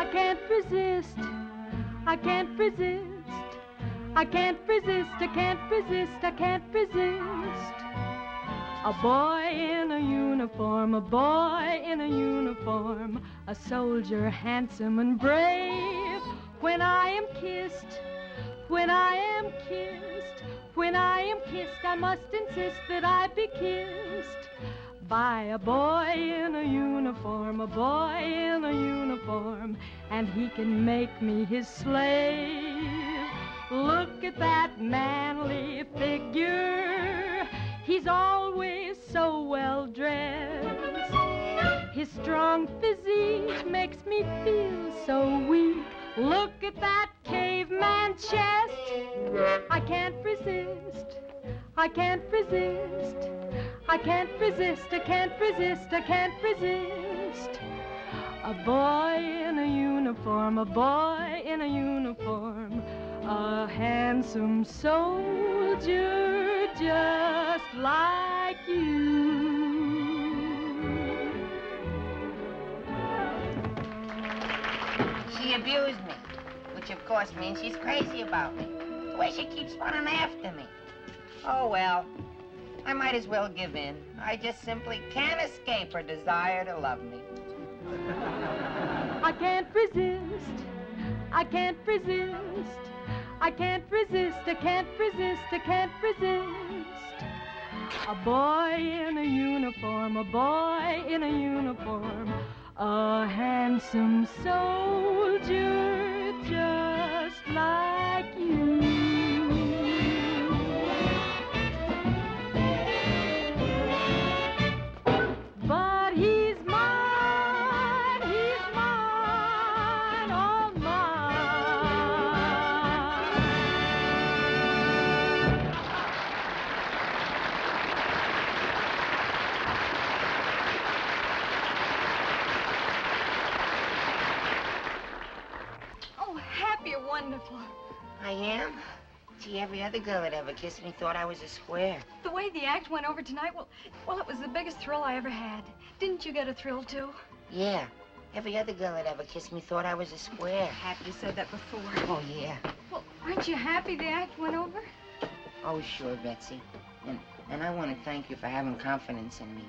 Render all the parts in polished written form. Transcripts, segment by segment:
I can't resist. I can't resist. I can't resist. I can't resist. I can't resist. A boy in a uniform, a boy in a uniform, a soldier handsome and brave. When I am kissed, when I am kissed, when I am kissed, I must insist that I be kissed by a boy in a uniform, a boy in a uniform, and he can make me his slave. Look at that manly figure. He's always so well dressed. His strong physique makes me feel so weak. Look at that caveman chest. I can't resist. I can't resist. I can't resist. I can't resist. I can't resist. A boy in a uniform, a boy in a uniform, a handsome soldier just like you. She abused me, which of course means she's crazy about me. The way she keeps running after me. Oh, well, I might as well give in. I just simply can't escape her desire to love me. I can't resist. I can't resist. I can't resist. I can't resist. I can't resist. A boy in a uniform, a boy in a uniform, a handsome soldier just like you. But he's mine, oh mine. Oh, Hap, you're wonderful. I am? Gee, every other girl that ever kissed me thought I was a square. The way the act went over tonight, well, it was the biggest thrill I ever had. Didn't you get a thrill, too? Yeah. Every other girl that ever kissed me thought I was a square. Hap, you said that before. Oh, yeah. Well, aren't you happy the act went over? Oh, sure, Betsy. And I want to thank you for having confidence in me.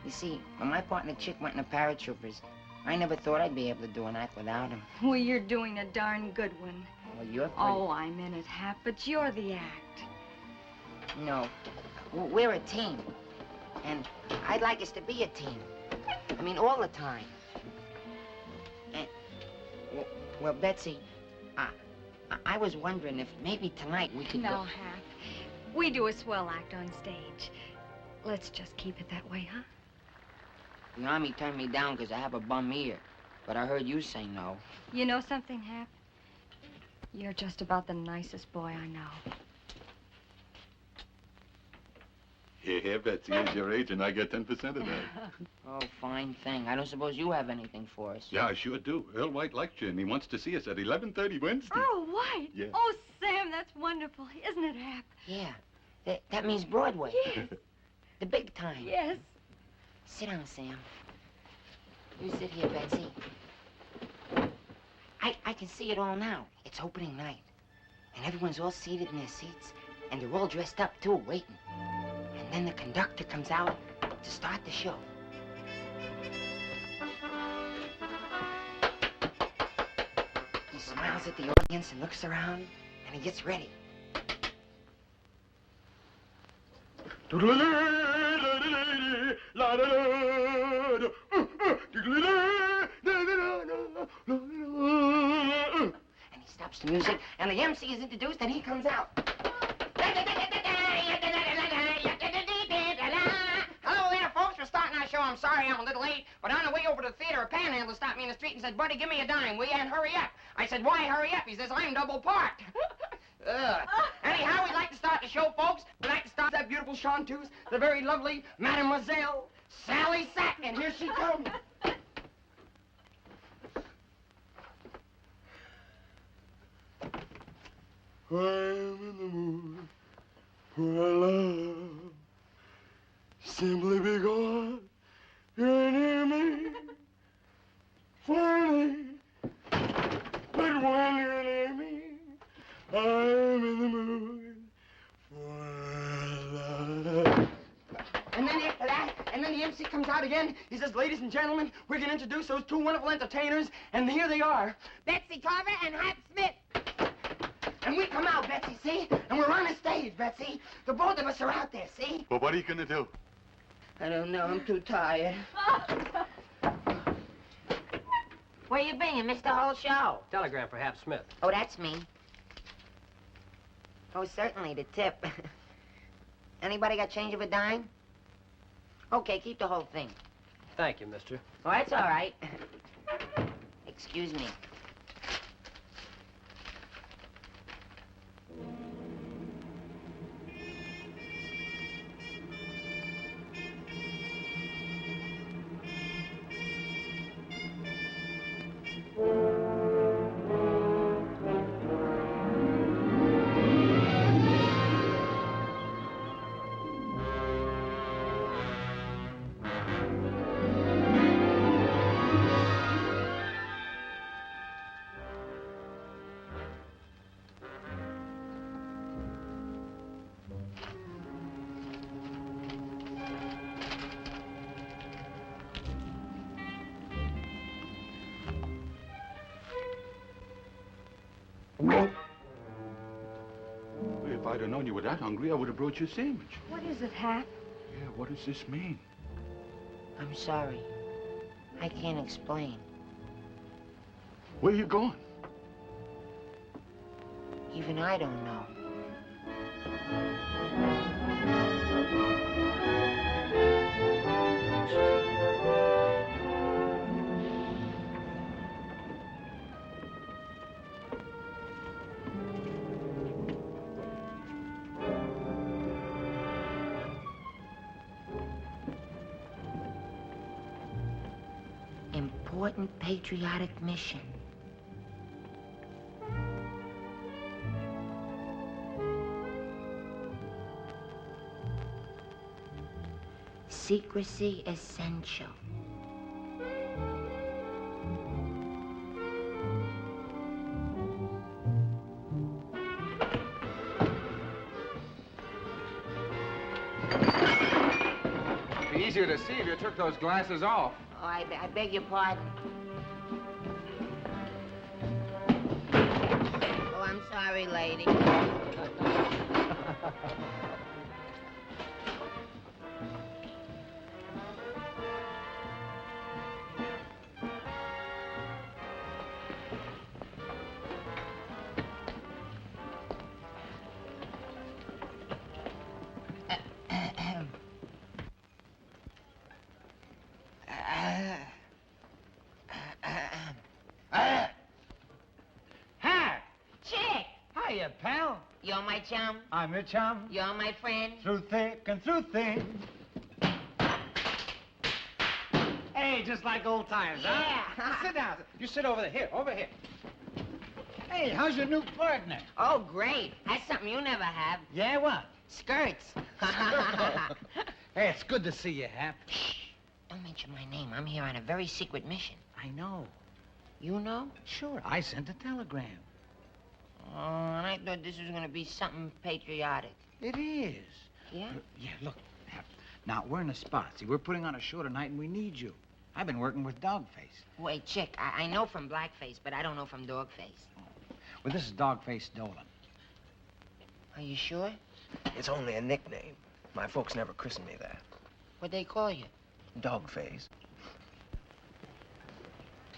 You see, when my partner Chick went in the paratroopers, I never thought I'd be able to do an act without him. Well, you're doing a darn good one. Well, you're pretty... Oh, I meant it, Hap, but you're the act. No. We're a team. And I'd like us to be a team. I mean, all the time. And, well, Betsy, I was wondering if maybe tonight we could No, go... Hap. We do a swell act on stage. Let's just keep it that way, huh? The Army turned me down because I have a bum ear. But I heard you say no. You know something, Hap? You're just about the nicest boy I know. Here, Betsy, here's your age, and I get 10% of that. Oh, fine thing. I don't suppose you have anything for us. Yeah, I sure do. Earl White likes you, and he wants to see us at 11:30 Wednesday. Earl White? Yeah. Oh, Sam, that's wonderful. Isn't it, Hap? Yeah. That means Broadway. Yes. The big time. Yes. Sit down, Sam. You sit here, Betsy. I can see it all now. It's opening night. And everyone's all seated in their seats. And they're all dressed up, too, waiting. And then the conductor comes out to start the show. He smiles at the audience and looks around, and he gets ready. And he stops the music, and the MC is introduced, and he comes out. Hello there, folks. We're starting our show. I'm sorry I'm a little late, but on the way over to the theater, a panhandler stopped me in the street and said, "Buddy, give me a dime, will you? And hurry up." I said, "Why hurry up?" He says, "I'm double parked." Anyhow, we'd like to start the show, folks. We'd like to start that beautiful chanteuse, the very lovely Mademoiselle Sally Sack, and here she comes. I'm in the mood for love, simply because you're near me. Finally, wondering, Amy, I'm in the mood for love. And then after that, and then the MC comes out again. He says, ladies and gentlemen, we're going to introduce those two wonderful entertainers. And here they are, Betsy Carver and Hap Smith. And we come out, Betsy, see? And we're on the stage, Betsy. The both of us are out there, see? Well, what are you going to do? I don't know. I'm too tired. Where you been? You missed the whole show. Telegram for Hap Smith. Oh, that's me. Oh, certainly, the tip. Anybody got change of a dime? Okay, keep the whole thing. Thank you, mister. Oh, that's all right. Excuse me. If I'd have known you were that hungry, I would have brought you a sandwich. What is it, Hap? Yeah, what does this mean? I'm sorry. I can't explain. Where are you going? Even I don't know. Important patriotic mission. Secrecy essential. It'd be easier to see if you took those glasses off. Oh, I beg your pardon. Oh, I'm sorry, lady. Chick! Hiya, pal. You're my chum. I'm your chum. You're my friend. Through thick and through thin. Hey, just like old times, Yeah. huh? Sit down. You sit over there. Here, over here. Hey, how's your new partner? Oh, great. That's something you never have. Yeah, what? Skirts. Hey, it's good to see you, Hap. Shh. Don't mention my name. I'm here on a very secret mission. I know. You know? Sure, I sent a telegram. Oh, and I thought this was going to be something patriotic. It is. Yeah? Yeah, look, Hap. Now, we're in a spot. See, we're putting on a show tonight, and we need you. I've been working with Dogface. Wait, Chick, I know from Blackface, but I don't know from Dogface. Well, this is Dogface Dolan. Are you sure? It's only a nickname. My folks never christened me that. What'd they call you? Dogface.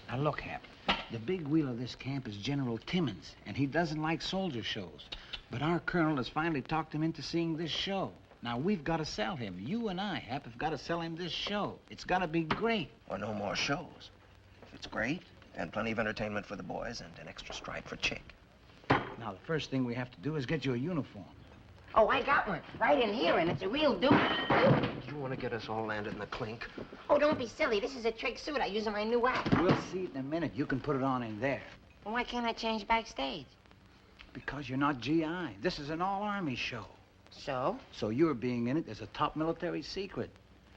Now, look, Hap. The big wheel of this camp is General Timmons, and he doesn't like soldier shows. But our colonel has finally talked him into seeing this show. Now, we've got to sell him. You and I, Hap, have got to sell him this show. It's got to be great. Or no more shows. If it's great, then plenty of entertainment for the boys and an extra strike for Chick. Now, the first thing we have to do is get you a uniform. Oh, I got one. Right in here, and it's a real doozy. You want to get us all landed in the clink? Oh, don't be silly. This is a trick suit I use in my new act. We'll see it in a minute. You can put it on in there. Well, why can't I change backstage? Because you're not GI. This is an all-army show. So? So your being in it is a top military secret.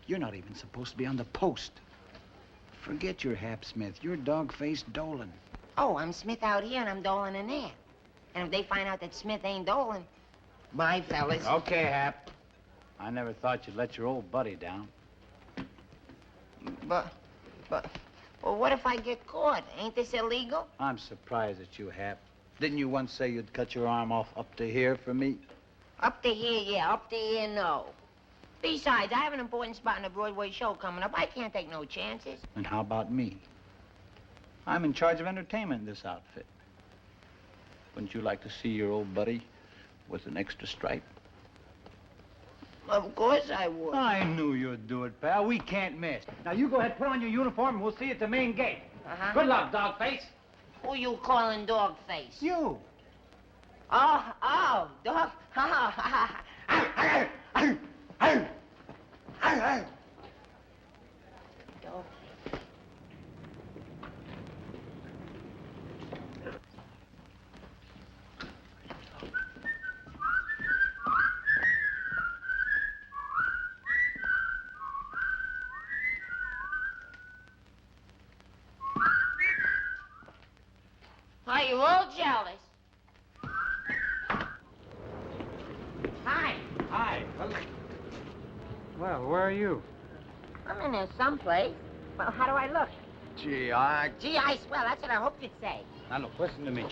You're not even supposed to be on the post. Forget your Hap Smith. You're Dog-Faced Dolan. Oh, I'm Smith out here and I'm Dolan in there. And if they find out that Smith ain't Dolan, bye, fellas. Okay, Hap. I never thought you'd let your old buddy down. But, well, what if I get caught? Ain't this illegal? I'm surprised at you, Hap. Didn't you once say you'd cut your arm off up to here for me? Up to here, yeah. Up to here, no. Besides, I have an important spot in a Broadway show coming up. I can't take no chances. And how about me? I'm in charge of entertainment in this outfit. Wouldn't you like to see your old buddy with an extra stripe? Of course I would. I knew you'd do it, pal. We can't miss. Now, you go ahead, put on your uniform, and we'll see you at the main gate. Uh-huh. Good luck, dog face. Who you calling dog face? You. Oh, dog. Dog. Are you all jealous? Hi. Hi. Well, where are you? I'm in there someplace. Well, how do I look? Gee, Gee, I swell. That's what I hoped you'd say. Now, look, listen to me.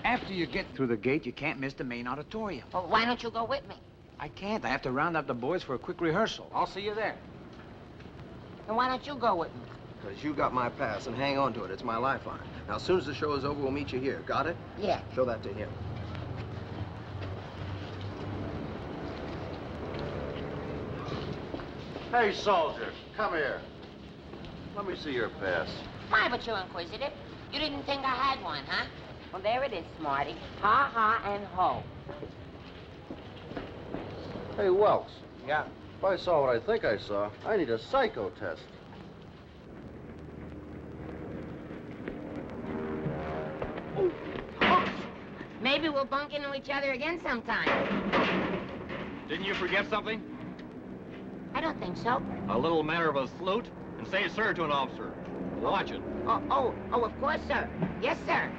After you get through the gate, you can't miss the main auditorium. Well, why don't you go with me? I can't. I have to round up the boys for a quick rehearsal. I'll see you there. And why don't you go with me? Because you got my pass, and hang on to it. It's my lifeline. Now, as soon as the show is over, we'll meet you here. Got it? Yeah. Show that to him. Hey, soldier, come here. Let me see your pass. My, but you're inquisitive. You didn't think I had one, huh? Well, there it is, Smarty. Ha, ha, and ho. Hey, Welks, Yeah. if I saw what I think I saw, I need a psycho test. Maybe we'll bump into each other again sometime. Didn't you forget something? I don't think so. A little manner of a salute and say sir to an officer. Watch it. Oh, of course, sir. Yes, sir.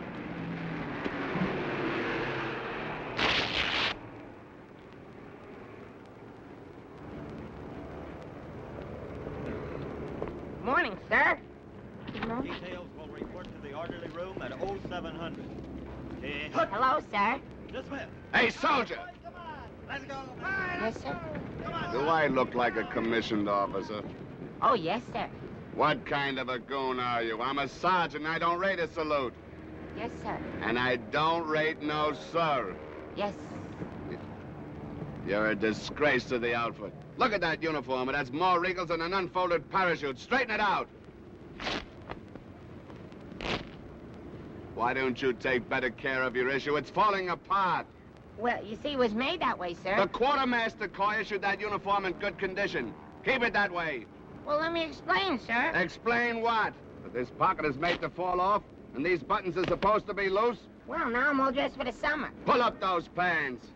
Morning, sir. Details will report to the orderly room at 0700. Okay. Hello, sir. Dismiss. Hey, soldier! Let's go. Yes, sir. Do I look like a commissioned officer? Oh, yes, sir. What kind of a goon are you? I'm a sergeant. I don't rate a salute. Yes, sir. And I don't rate no sir. Yes. You're a disgrace to the outfit. Look at that uniform. It has more wrinkles than an unfolded parachute. Straighten it out. Why don't you take better care of your issue? It's falling apart. Well, you see, it was made that way, sir. The quartermaster corps issued that uniform in good condition. Keep it that way. Well, let me explain, sir. Explain what? That this pocket is made to fall off, and these buttons are supposed to be loose? Well, now I'm all dressed for the summer. Pull up those pants.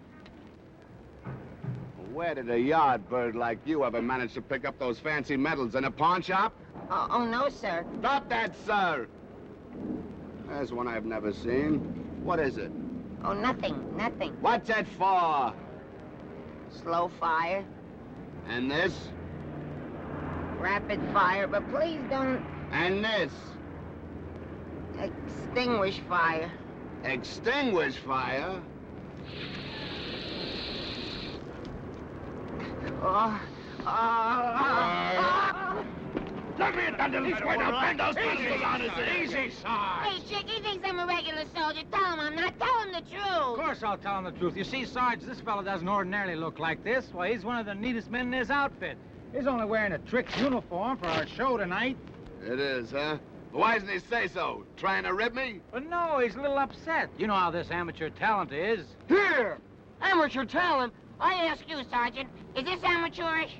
Where did a yard bird like you ever manage to pick up those fancy medals? In a pawn shop? Oh, no, sir. Stop that, sir! There's one I've never seen. What is it? Oh, nothing. What's it for? Slow fire, And this? rapid fire, but please don't And this? extinguish fire. Extinguish fire? Oh. Let me attend to these way to bend those Easy, Sarge. Hey, Chick, he thinks I'm a regular soldier. Tell him I'm not. Tell him the truth. Of course I'll tell him the truth. You see, Sarge, this fella doesn't ordinarily look like this. Why, he's one of the neatest men in his outfit. He's only wearing a trick uniform for our show tonight. It is, huh? Why doesn't he say so? Trying to rib me? But no, he's a little upset. You know how this amateur talent is. Here! Amateur talent? I ask you, Sergeant, is this amateurish?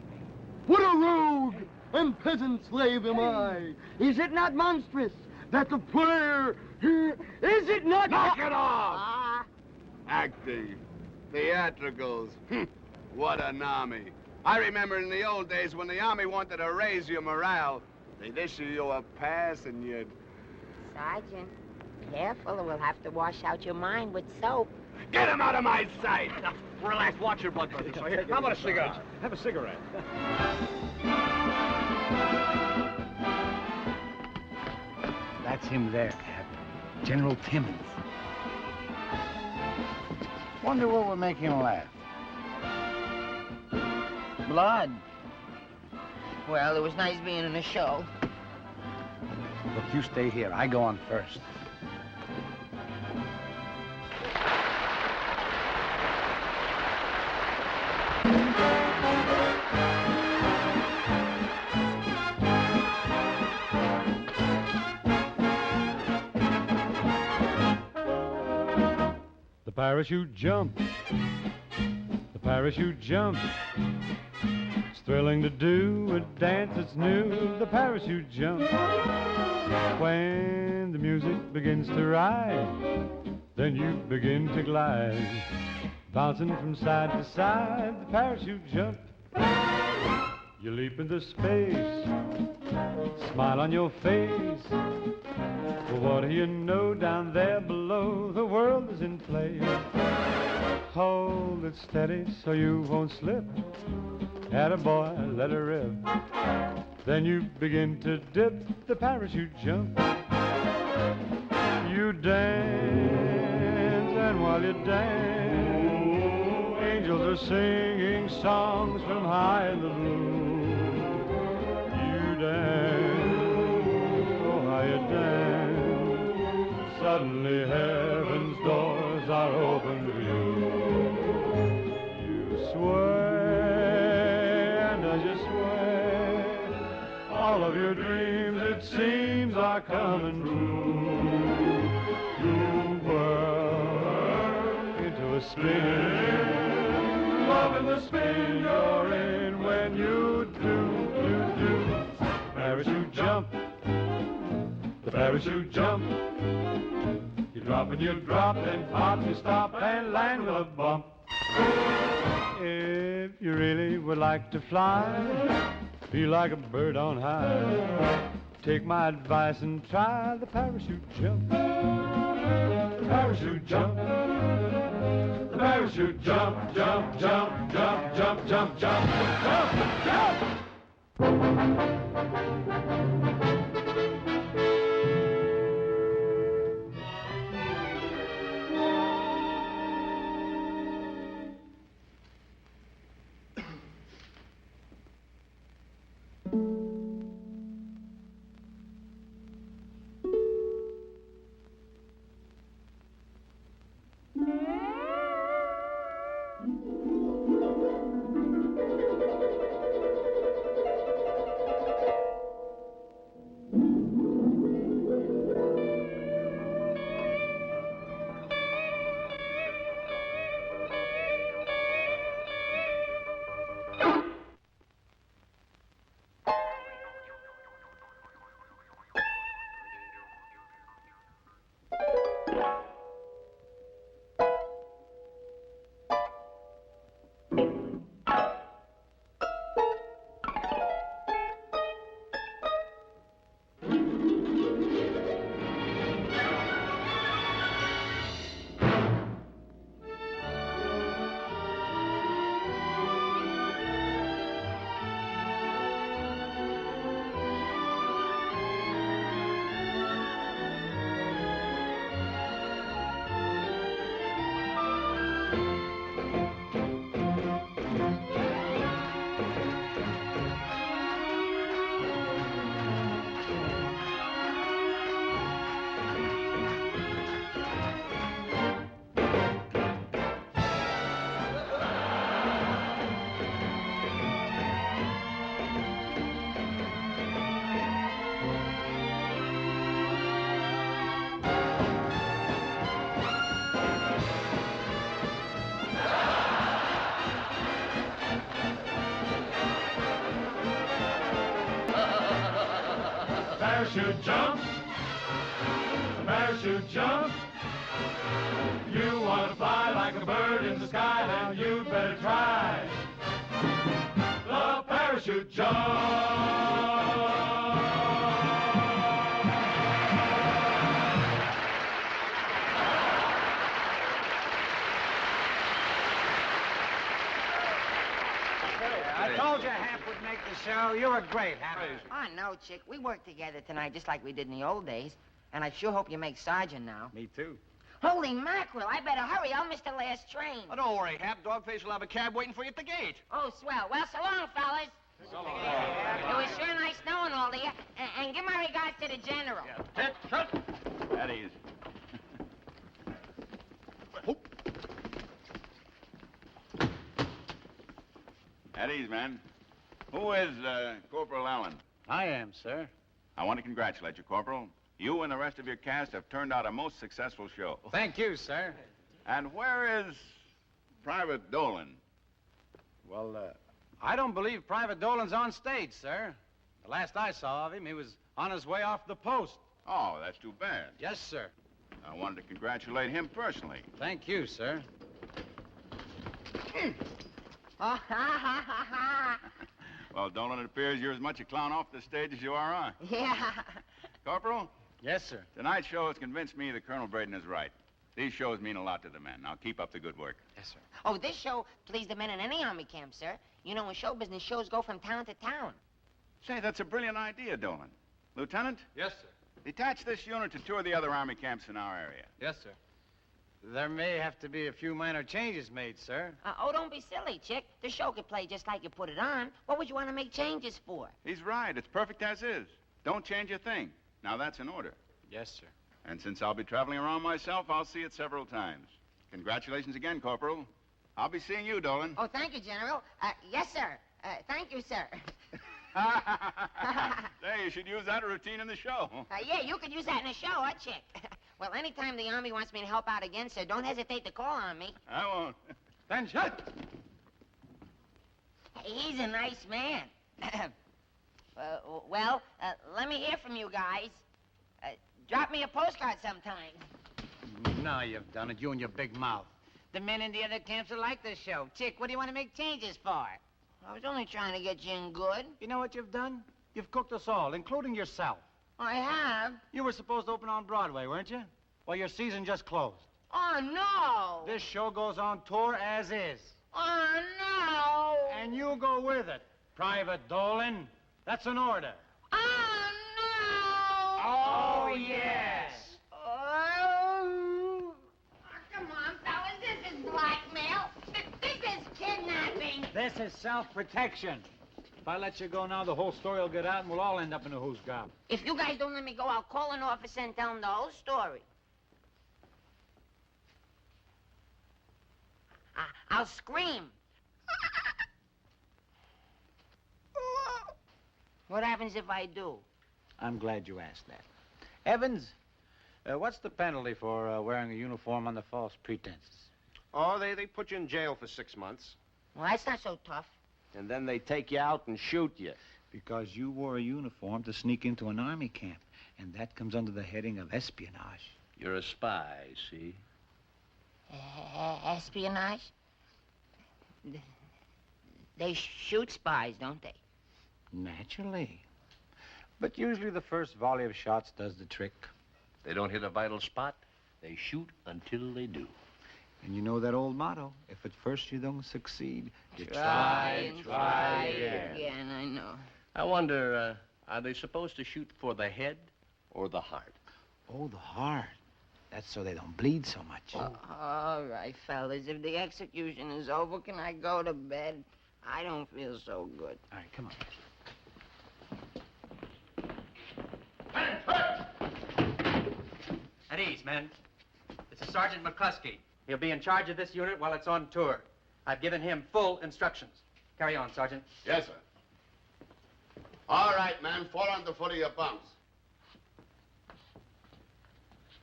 What a rogue and peasant slave am I! Is it not monstrous that the player here... Is it not... Knock it off! Ah. Acting. Theatricals. What an army. I remember in the old days when the army wanted to raise your morale, they'd issue you a pass and you'd... Sergeant, Careful, or we'll have to wash out your mind with soap. Get him out of my sight! Now, relax. Watch your blood pressure. So here, how about a cigar? Have a cigarette. That's him there, Cap. General Timmons. Wonder what would make him laugh. Blood. Well, it was nice being in the show. Look, you stay here. I go on first. The parachute jump. The parachute jump. It's thrilling to do a dance that's new. The parachute jump. When the music begins to rise, then you begin to glide, bouncing from side to side. The parachute jump. You leap into space, smile on your face. Well, what do you know, down there below, the world is in play. Hold it steady so you won't slip. Attaboy, let her rip. Then you begin to dip, the parachute jump. You dance, and while you dance, angels are singing songs from high in the blue. You dance, oh how you dance. Suddenly heaven's doors are open to you. You sway, and as you sway, all of your dreams, it seems, are coming true. You whirl into a spin, loving the spin you're in when you do. Parachute jump, the parachute jump. You drop and you drop, then pop, you stop and land with a bump. If you really would like to fly, feel like a bird on high, take my advice and try the parachute jump. The parachute jump. The parachute jump, jump, jump, jump, jump, jump, jump, jump, jump. Parachute jump, parachute jump. You want to fly like a bird in the sky, then you better try the parachute jump. told you Hap would make the show. You were great, Hap. Oh, no, Chick. We worked together tonight just like we did in the old days. And I sure hope you make sergeant now. Me too. Holy mackerel, I better hurry. I'll miss the last train. Oh, don't worry, Hap. Dogface will have a cab waiting for you at the gate. Oh, swell. Well, so long, fellas. So long. It was sure nice knowing all of you. And give my regards to the general. Sit, shut. At ease. At ease, man. Who is Corporal Allen? I am, sir. I want to congratulate you, Corporal. You and the rest of your cast have turned out a most successful show. Thank you, sir. And where is Private Dolan? Well, I don't believe Private Dolan's on stage, sir. The last I saw of him, he was on his way off the post. Oh, that's too bad. Yes, sir. I wanted to congratulate him personally. Thank you, sir. Oh, ha, ha, ha, ha. Well, Dolan, it appears you're as much a clown off the stage as you are on. Yeah. Corporal? Yes, sir. Tonight's show has convinced me that Colonel Braden is right. These shows mean a lot to the men. Now, keep up the good work. Yes, sir. Oh, this show pleased the men in any army camp, sir. You know, in show business, shows go from town to town. Say, that's a brilliant idea, Dolan. Lieutenant? Yes, sir. Detach this unit to tour the other army camps in our area. Yes, sir. There may have to be a few minor changes made, sir. Oh, don't be silly, Chick. The show could play just like you put it on. What would you want to make changes for? He's right. It's perfect as is. Don't change a thing. Now, that's an order. Yes, sir. And since I'll be traveling around myself, I'll see it several times. Congratulations again, Corporal. I'll be seeing you, Dolan. Oh, thank you, General. Yes, sir. Thank you, sir. Say, you should use that routine in the show. Yeah, you could use that in a show, huh, Chick? Well, anytime the Army wants me to help out again, sir, don't hesitate to call on me. I won't. Then shut. He's a nice man. Well, let me hear from you guys. Drop me a postcard sometime. Now you've done it, you and your big mouth. The men in the other camps will like this show. Chick, what do you want to make changes for? I was only trying to get you in good. You know what you've done? You've cooked us all, including yourself. I have? You were supposed to open on Broadway, weren't you? Well, your season just closed. Oh, no! This show goes on tour as is. Oh, no! And you go with it, Private Dolan. That's an order. Oh, no! Oh, yes! Oh! Come on, fellas, this is blackmail. This is kidnapping. This is self-protection. If I let you go now, the whole story will get out and we'll all end up in a who's gob. If you guys don't let me go, I'll call an officer and tell him the whole story. I'll scream. What happens if I do? I'm glad you asked that. Evans, what's the penalty for wearing a uniform under false pretenses? Oh, they put you in jail for 6 months. Well, that's not so tough. And then they take you out and shoot you. Because you wore a uniform to sneak into an army camp, and that comes under the heading of espionage. You're a spy, see? Espionage? They shoot spies, don't they? Naturally. But usually the first volley of shots does the trick. They don't hit a vital spot. They shoot until they do. And you know that old motto, if at first you don't succeed, you Try again. again, I know. I wonder, are they supposed to shoot for the head or the heart? Oh, the heart. That's so they don't bleed so much. All right, fellas, if the execution is over, can I go to bed? I don't feel so good. All right, come on. At ease, men. This is Sergeant McCluskey. He'll be in charge of this unit while it's on tour. I've given him full instructions. Carry on, Sergeant. Yes, sir. All right, men, fall on the foot of your bunks.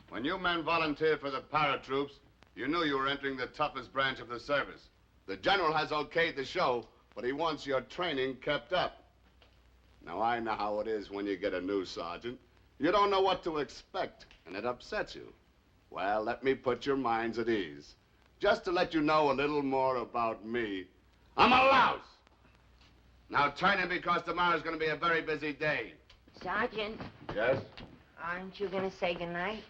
When you men volunteered for the paratroops, you knew you were entering the toughest branch of the service. The general has okayed the show, but he wants your training kept up. Now, I know how it is when you get a new sergeant. You don't know what to expect, and it upsets you. Well, let me put your minds at ease. Just to let you know a little more about me, I'm a louse. Now, train him because tomorrow's going to be a very busy day. Sergeant, Yes? aren't you going to say goodnight?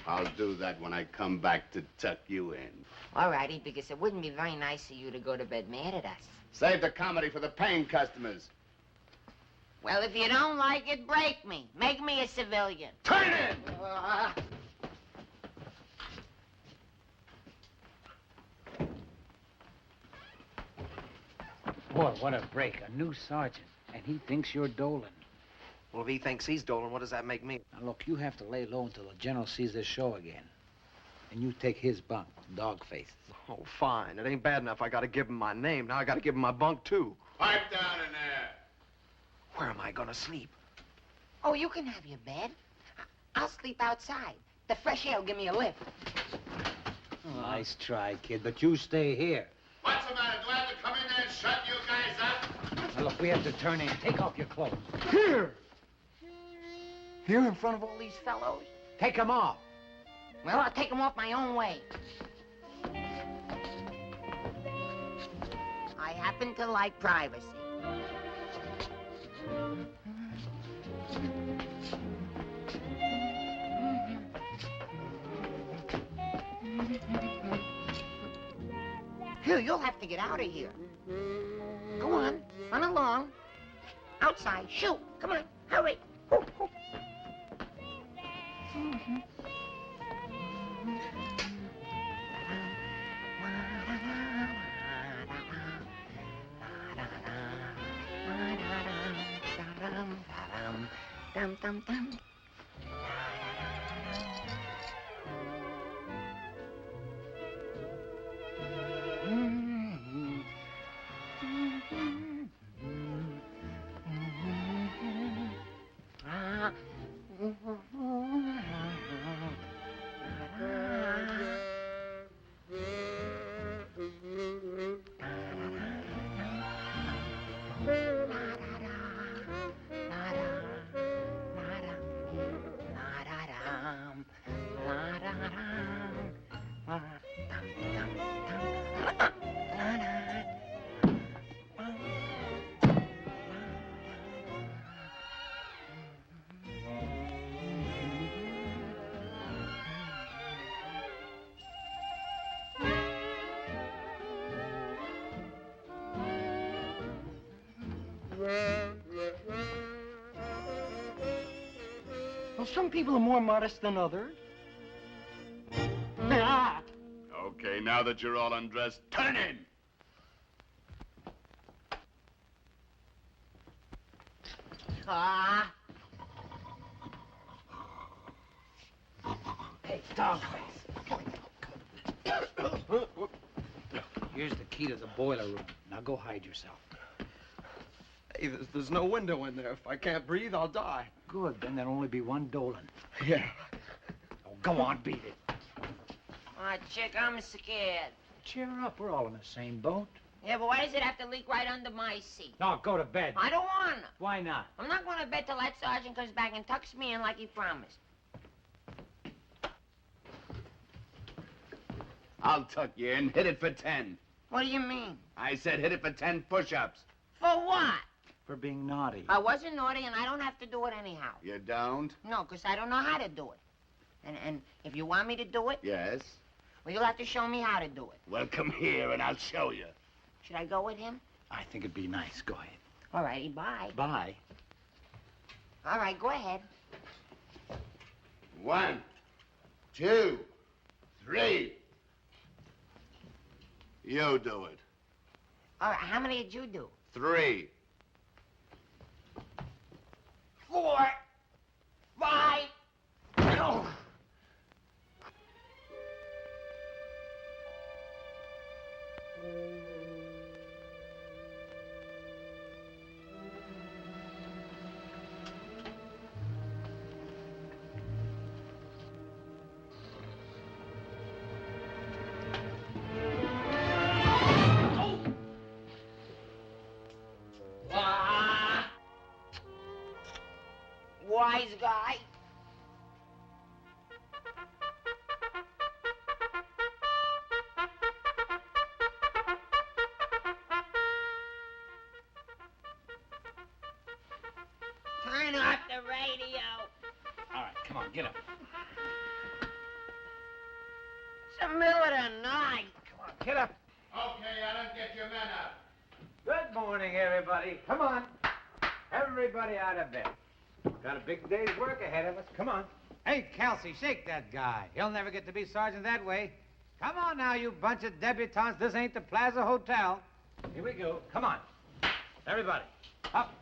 I'll do that when I come back to tuck you in. All righty, because it wouldn't be very nice of you to go to bed mad at us. Save the comedy for the paying customers. Well, if you don't like it, break me. Make me a civilian. Turn in! Boy, what a break. A new sergeant. And he thinks you're Dolan. Well, if he thinks he's Dolan, what does that make me? Now, look, you have to lay low until the general sees this show again. And you take his bunk, dog faces. Oh, fine. It ain't bad enough I gotta give him my name. Now I gotta give him my bunk, too. Pipe down in there. Where am I gonna sleep? Oh, you can have your bed. I'll sleep outside. The fresh air will give me a lift. Nice try, kid, but you stay here. What's the matter? Do I have to come in there and shut you guys up? Now, look, we have to turn in. Take off your clothes. Here! Here in front of all these fellows? Take them off. Well, I'll take them off my own way. I happen to like privacy. Here, you'll have to get out of here. Go on, run along. Outside, shoot. Come on, hurry. Dum, dum, dum. Well, some people are more modest than others. Okay, now that you're all undressed, turn in! Ah. Hey, dog face. Here's the key to the boiler room. Now go hide yourself. Hey, there's no window in there. If I can't breathe, I'll die. Good, then there'll only be one Dolan. Yeah. Oh, go on, beat it. Aw, Chick, I'm scared. Cheer up, we're all in the same boat. Yeah, but why does it have to leak right under my seat? No, go to bed. I don't wanna. Why not? I'm not going to bed till that sergeant comes back and tucks me in like he promised. I'll tuck you in. Hit it for 10. What do you mean? I said hit it for 10 push-ups. For what? For being naughty. I wasn't naughty, and I don't have to do it anyhow. You don't? No, because I don't know how to do it. And if you want me to do it, Yes. well, you'll have to show me how to do it. Well, come here and I'll show you. Should I go with him? I think it'd be nice. Go ahead. All righty, bye. Bye. All right, go ahead. 1, 2, 3. You do it. All right, how many did you do? 3. 4, 5. Oh. Wise guy. Turn off the radio. All right, come on, get up. It's the middle of the night. Come on, get up. Okay, Alan, get your men up. Good morning, everybody. Come on. Everybody out of bed. Got a big day's work ahead of us. Come on. Hey, Kelsey, shake that guy. He'll never get to be sergeant that way. Come on now, you bunch of debutantes. This ain't the Plaza Hotel. Here we go. Come on. Everybody, up.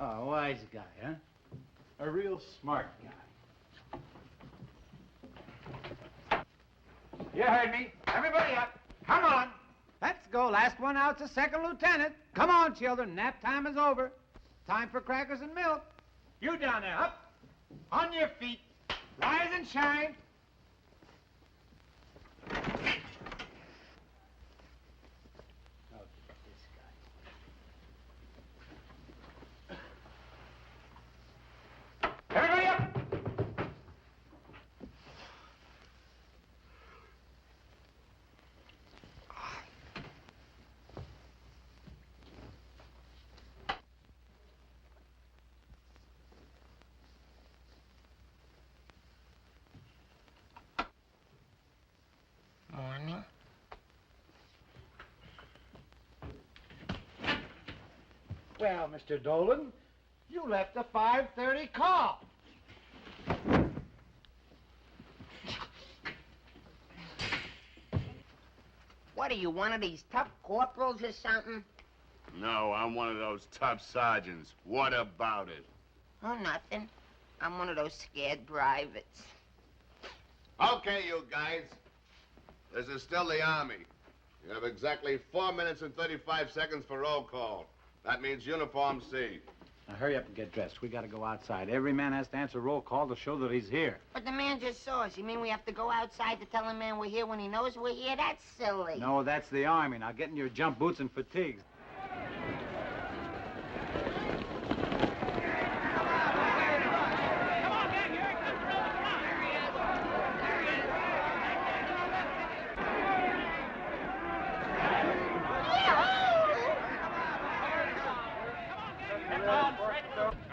Oh, wise guy, huh? A real smart guy. You heard me. Everybody up. Come on. Let's go. Last one out's a second lieutenant. Come on, children. Nap time is over. Time for crackers and milk. You down there, up. On your feet. Rise and shine. Everybody up! Morning. Well, Mr. Dolan, you left a 5:30 call. What are you, one of these tough corporals or something? No, I'm one of those tough sergeants. What about it? Oh, nothing. I'm one of those scared privates. Okay, you guys. This is still the Army. You have exactly 4 minutes and 35 seconds for roll call. That means uniform C. Now, hurry up and get dressed. We gotta go outside. Every man has to answer roll call to show that he's here. But the man just saw us. You mean we have to go outside to tell a man we're here when he knows we're here? That's silly. No, that's the Army. Now, get in your jump boots and fatigues.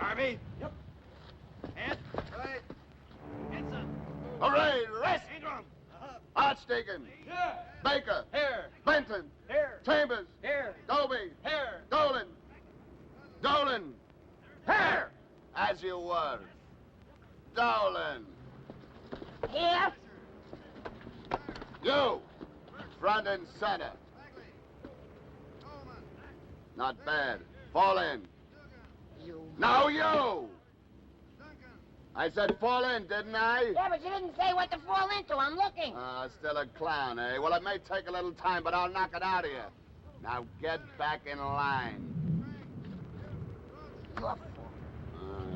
Army? Yep. Hands. Right. Hands up. Hooray, rest! Archdeacon. Here. Baker. Here. Benton. Here. Chambers. Here. Dolby. Here. Dolan. Dolan. Here! As you were. Dolan. Here? You. Front and center. Not bad. Fall in. You. Now you! I said fall in, didn't I? Yeah, but you didn't say what to fall into. I'm looking. Still a clown, eh? Well, it may take a little time, but I'll knock it out of you. Now get back in line.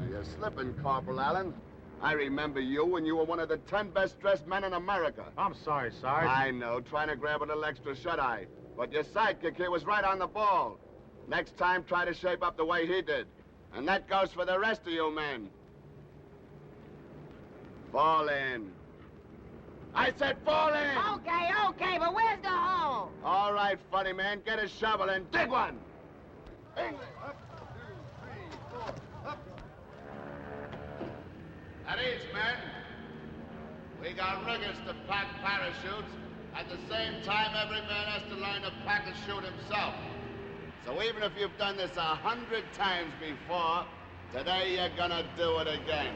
You're slipping, Corporal Allen. I remember you when you were one of the 10 best-dressed men in America. I'm sorry, Sarge. I know, trying to grab a little extra shut-eye. But your sidekick here was right on the ball. Next time, try to shape up the way he did. And that goes for the rest of you men. Fall in. I said fall in! Okay, but where's the hole? All right, funny man, get a shovel and dig one! At ease, men. We got riggers to pack parachutes. At the same time, every man has to learn to pack a chute himself. So even if you've done this 100 times before, today you're gonna do it again.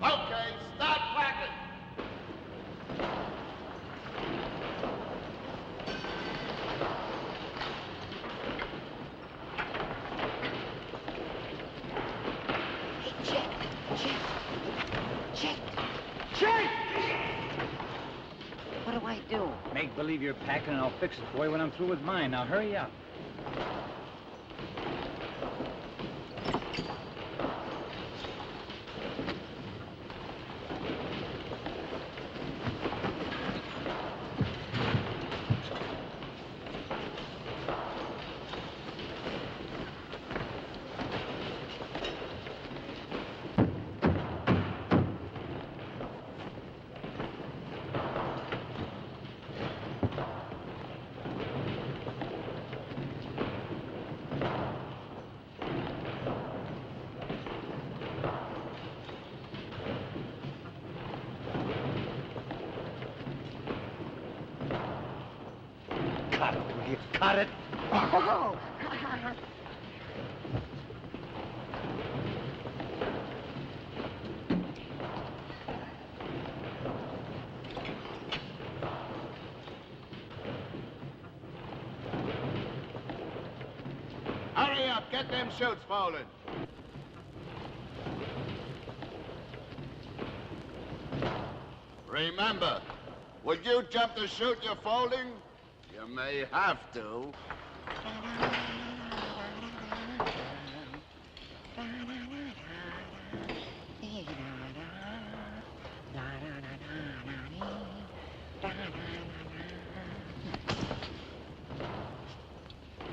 Okay, start packing. Check! What do I do? Make believe you're packing and I'll fix it for you when I'm through with mine. Now, hurry up. You cut it? Oh. Hurry up, get them chutes folded. Remember, would you jump the chute you're folding? You may have to.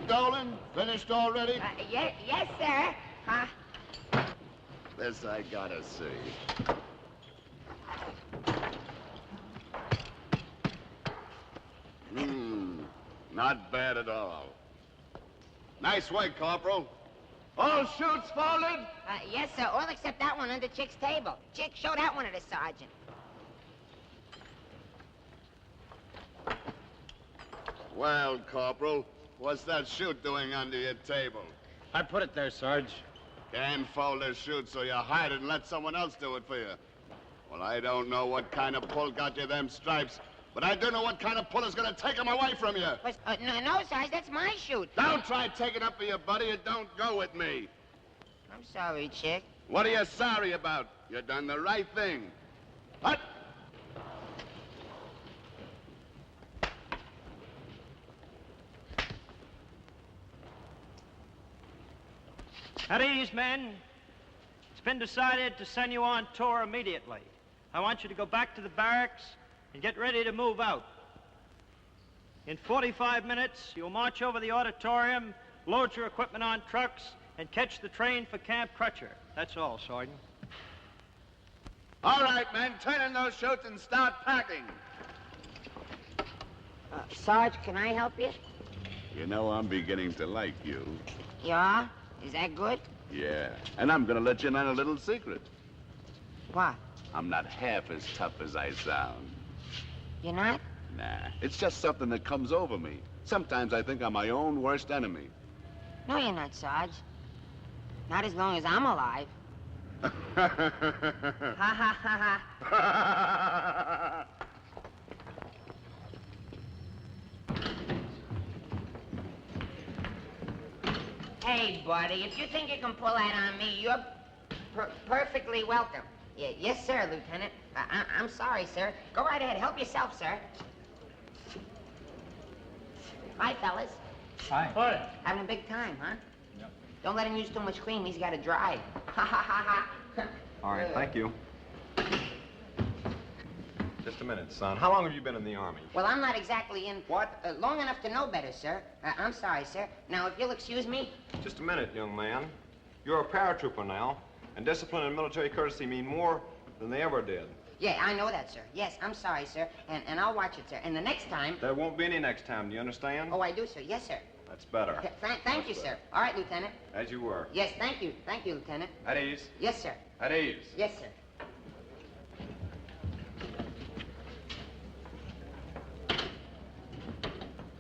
Dolan, finished already? Yes, sir. This I gotta see. Not bad at all. Nice work, Corporal. All chutes folded? Yes, sir. All except that one under Chick's table. Chick, show that one to the sergeant. Well, Corporal, what's that chute doing under your table? I put it there, Sarge. Can't fold a chute, so you hide it and let someone else do it for you. Well, I don't know what kind of pull got you them stripes, but I do know what kind of pull is gonna take them away from you. No, Sarge, that's my chute. Don't try taking up for your buddy and don't go with me. I'm sorry, Chick. What are you sorry about? You done the right thing. What? At ease, men. It's been decided to send you on tour immediately. I want you to go back to the barracks and get ready to move out. In 45 minutes, you'll march over the auditorium, load your equipment on trucks, and catch the train for Camp Crutcher. That's all, Sergeant. All right, men, turn in those chutes and start packing. Sarge, can I help you? You know, I'm beginning to like you. Yeah? Is that good? Yeah, and I'm gonna let you in on a little secret. What? I'm not half as tough as I sound. You're not? Nah, it's just something that comes over me. Sometimes I think I'm my own worst enemy. No, you're not, Sarge. Not as long as I'm alive. Ha ha ha ha. Hey, buddy, if you think you can pull that on me, you're perfectly welcome. Yes, sir, Lieutenant. I'm sorry, sir. Go right ahead. Help yourself, sir. Hi, fellas. Hi. Hi. Having a big time, huh? Yep. Don't let him use too much cream. He's got to dry. Ha ha ha ha. All right, thank you. Just a minute, son. How long have you been in the Army? Well, I'm not exactly in... What? Long enough to know better, sir. I'm sorry, sir. Now, if you'll excuse me... Just a minute, young man. You're a paratrooper now, and discipline and military courtesy mean more than they ever did. Yeah, I know that, sir. Yes, I'm sorry, sir. And I'll watch it, sir. And the next time... There won't be any next time, do you understand? Oh, I do, sir. Yes, sir. That's better. Thank you, sir. All right, Lieutenant. As you were. Yes, thank you. Thank you, Lieutenant. At ease. Yes, sir. At ease. Yes, sir.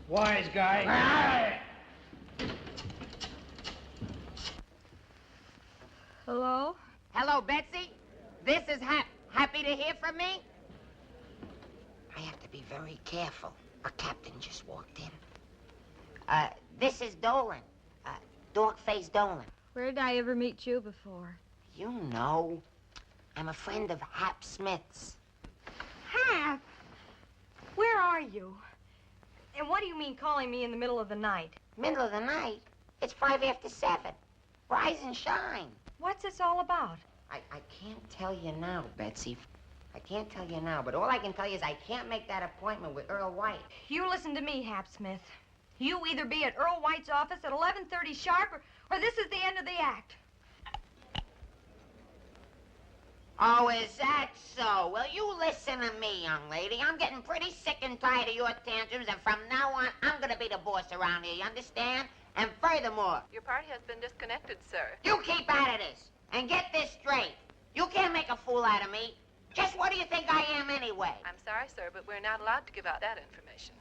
Wise guy. Hello? Hello, Betsy. This is happy to hear from me. I have to be very careful. A captain just walked in. This is Dolan. Dog-faced Dolan. Where did I ever meet you before? You know. I'm a friend of Hap Smith's. Hap? Where are you? And what do you mean calling me in the middle of the night? Middle of the night? It's 7:05. Rise and shine. What's this all about? I can't tell you now, Betsy. I can't tell you now, but all I can tell you is I can't make that appointment with Earl White. You listen to me, Hap Smith. You either be at Earl White's office at 11:30 sharp, or this is the end of the act. Oh, is that so? Well, you listen to me, young lady. I'm getting pretty sick and tired of your tantrums, and from now on, I'm gonna be the boss around here, you understand? And furthermore... Your party has been disconnected, sir. You keep out of this, and get this straight. You can't make a fool out of me. Just what do you think I am anyway? I'm sorry, sir, but we're not allowed to give out that information.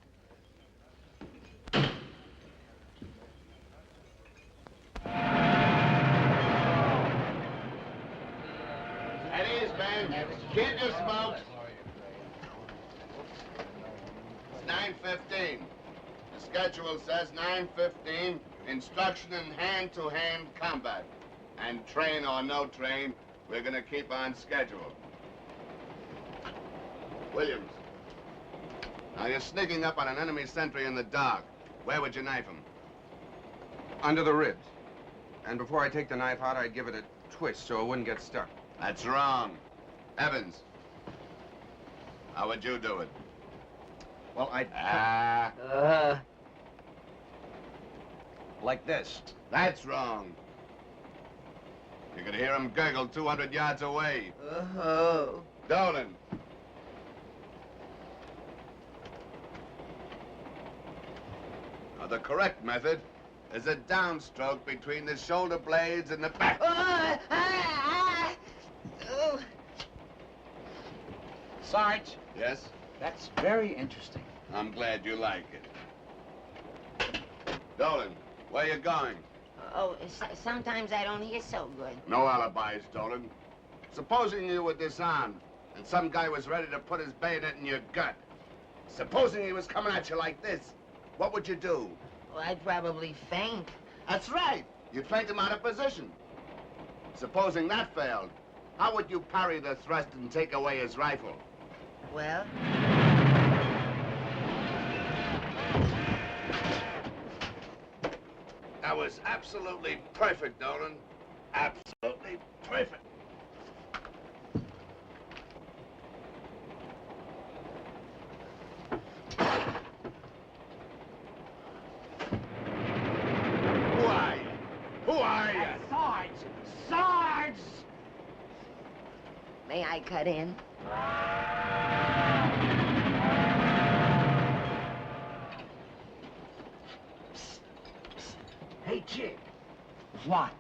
man. Keep your smoke. It's 9:15. The schedule says 9:15, instruction in hand-to-hand combat. And train or no train, we're gonna keep on schedule. Williams. Now you're sneaking up on an enemy sentry in the dark. Where would you knife him? Under the ribs. And before I take the knife out, I'd give it a twist so it wouldn't get stuck. That's wrong. Evans. How would you do it? Well, I'd... like this. That's wrong. You could hear him gurgle 200 yards away. Dolan. Now, the correct method is a downstroke between the shoulder blades and the back. Sarge. Yes? That's very interesting. I'm glad you like it. Dolan, where you going? Oh, sometimes I don't hear so good. No alibis, Dolan. Supposing you were disarmed and some guy was ready to put his bayonet in your gut. Supposing he was coming at you like this, what would you do? Well, I'd probably faint. That's right. You'd faint him out of position. Supposing that failed, how would you parry the thrust and take away his rifle? Well? That was absolutely perfect, Dolan. Absolutely perfect. Who are you? Who are you? Sarge! Sarge! May I cut in? Hey, chick. What?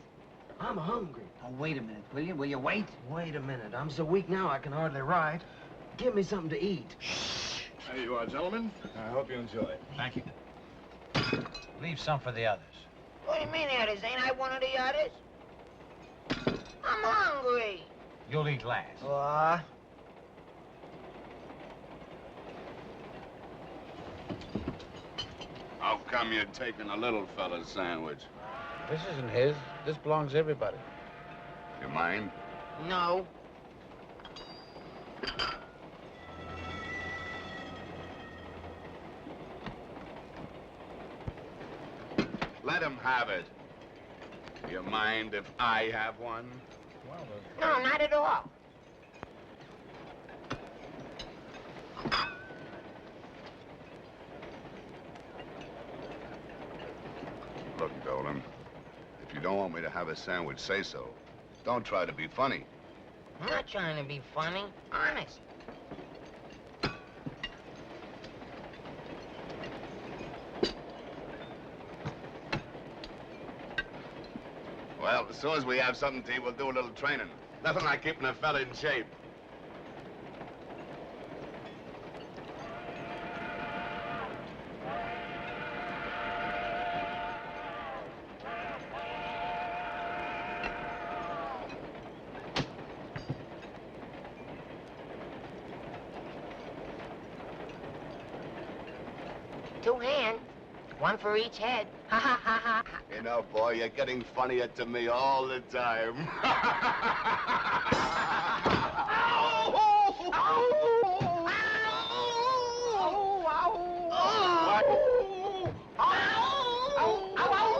I'm hungry. Oh, wait a minute, will you? Will you wait? Wait a minute. I'm so weak now I can hardly write. Give me something to eat. There you are, gentlemen. I hope you enjoy it. Thank you. Leave some for the others. What do you mean, others? Ain't I one of the others? I'm hungry. You'll eat last. What? How come you're taking a little fella's sandwich? This isn't his. This belongs to everybody. You mind? No. Let him have it. You mind if I have one? No, not at all. Look, Dolan, if you don't want me to have a sandwich, say so. Don't try to be funny. I'm not trying to be funny. Honest. Well, as soon as we have something to eat, we'll do a little training. Nothing like keeping a fella in shape. Two hands. One for each head. Ha ha ha ha. You know, boy, you're getting funnier to me all the time.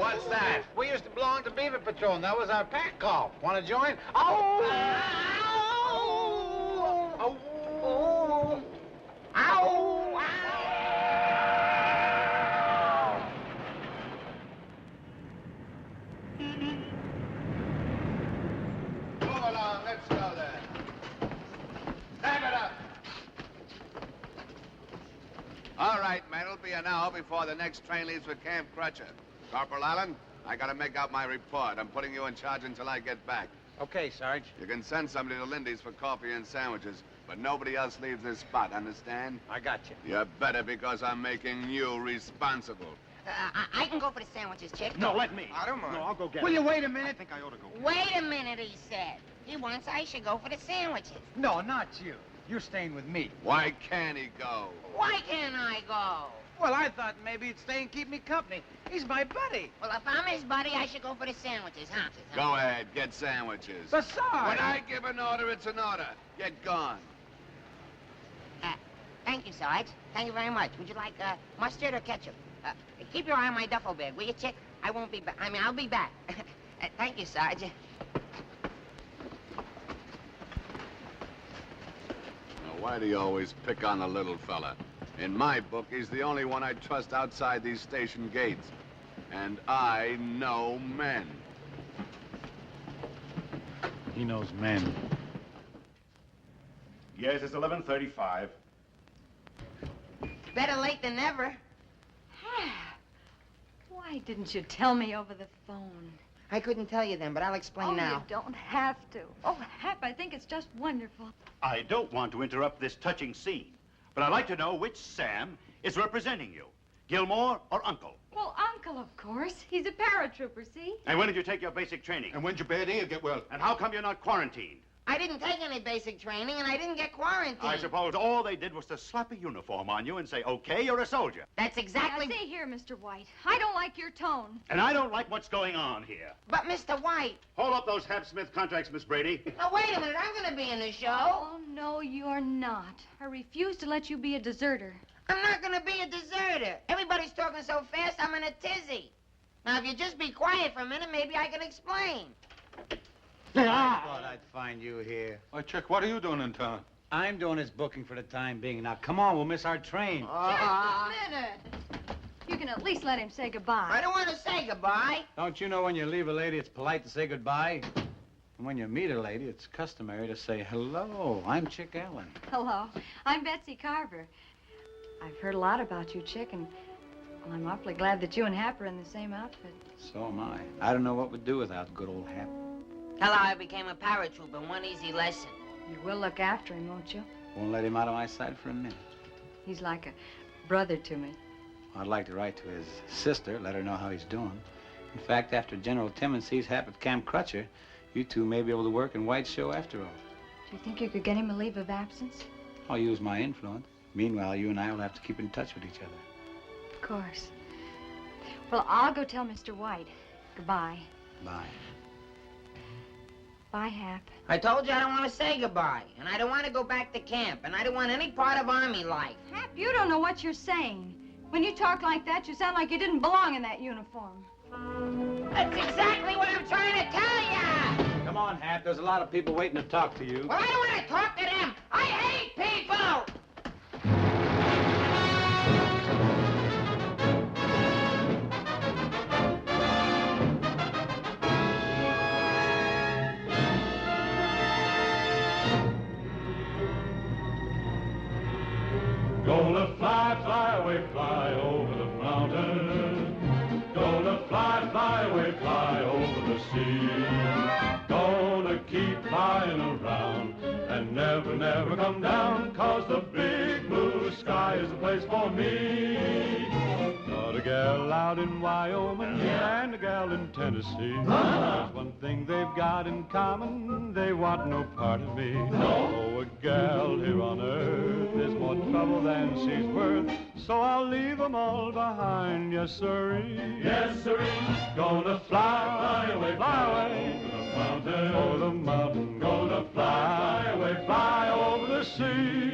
What's that? We used to belong to Beaver Patrol, and that was our pack call. Want to join? Move along, let's go there. Stand it up. All right, men, it'll be an hour before the next train leaves for Camp Crutcher. Corporal Allen, I gotta make out my report. I'm putting you in charge until I get back. Okay, Sarge. You can send somebody to Lindy's for coffee and sandwiches, but nobody else leaves this spot, understand? I got you. You better, because I'm making you responsible. I can go for the sandwiches, chick. No, let me. I don't mind. No, I'll go get Will it. you wait a minute? I think I ought to go. Wait a minute, he said. He wants I should go for the sandwiches. No, not you. You're staying with me. Why can't he go? Why can't I go? Well, I thought maybe he'd stay and keep me company. He's my buddy. Well, if I'm his buddy, I should go for the sandwiches, huh? Go ahead, get sandwiches. Besides... When I give an order, it's an order. Get gone. Thank you, Sarge. Thank you very much. Would you like mustard or ketchup? Keep your eye on my duffel bag, will you, chick? I won't be back. I'll be back. Thank you, Sarge. Now, why do you always pick on the little fella? In my book, he's the only one I trust outside these station gates. And I know men. He knows men. Yes, it's 11:35. Better late than never. Why didn't you tell me over the phone? I couldn't tell you then, but I'll explain now. You don't have to. Oh, Hap, I think it's just wonderful. I don't want to interrupt this touching scene, but I'd like to know which Sam is representing you, Gilmore or Uncle. Well, Uncle, of course. He's a paratrooper, see? And when did you take your basic training? And when's your bad ear get well? And how come you're not quarantined? I didn't take any basic training, and I didn't get quarantined. I suppose all they did was to slap a uniform on you and say, okay, you're a soldier. That's exactly... Now, see here, Mr. White. I don't like your tone. And I don't like what's going on here. But, Mr. White... Hold up those Hap Smith contracts, Miss Brady. Now, wait a minute. I'm going to be in the show. Oh, no, you're not. I refuse to let you be a deserter. I'm not going to be a deserter. Everybody's talking so fast, I'm in a tizzy. Now, if you just be quiet for a minute, maybe I can explain. I thought I'd find you here. Why, Chick, what are you doing in town? I'm doing his booking for the time being. Now, come on, we'll miss our train. Just a minute. You can at least let him say goodbye. I don't want to say goodbye. Don't you know when you leave a lady, it's polite to say goodbye? And when you meet a lady, it's customary to say, hello, I'm Chick Allen. Hello. I'm Betsy Carver. I've heard a lot about you, Chick, and well, I'm awfully glad that you and Hap are in the same outfit. So am I. I don't know what we'd do without good old Hap. Tell how I became a paratrooper. One easy lesson. You will look after him, won't you? Won't let him out of my sight for a minute. He's like a brother to me. I'd like to write to his sister, let her know how he's doing. In fact, after General Timmons sees Hap at Camp Crutcher, you two may be able to work in White's show after all. Do you think you could get him a leave of absence? I'll use my influence. Meanwhile, you and I will have to keep in touch with each other. Of course. Well, I'll go tell Mr. White. Goodbye. Bye. Bye, Hap. I told you I don't want to say goodbye, and I don't want to go back to camp, and I don't want any part of Army life. Hap, you don't know what you're saying. When you talk like that, you sound like you didn't belong in that uniform. That's exactly what I'm trying to tell you! Come on, Hap. There's a lot of people waiting to talk to you. Well, I don't want to talk to them. I hate people! Gonna fly, fly away, fly over the mountain. Gonna fly, fly away, fly over the sea. Gonna keep flying around and never, never come down, 'cause the big blue sky is the place for me. Got a gal out in Wyoming and a gal in Tennessee. There's one thing they've got in common, they want no part of me. Oh, a gal here on earth is more trouble than she's worth, so I'll leave them all behind, yes sirree. Yes sirree. Gonna fly away, fly away over the mountain. Gonna fly away, fly over the sea.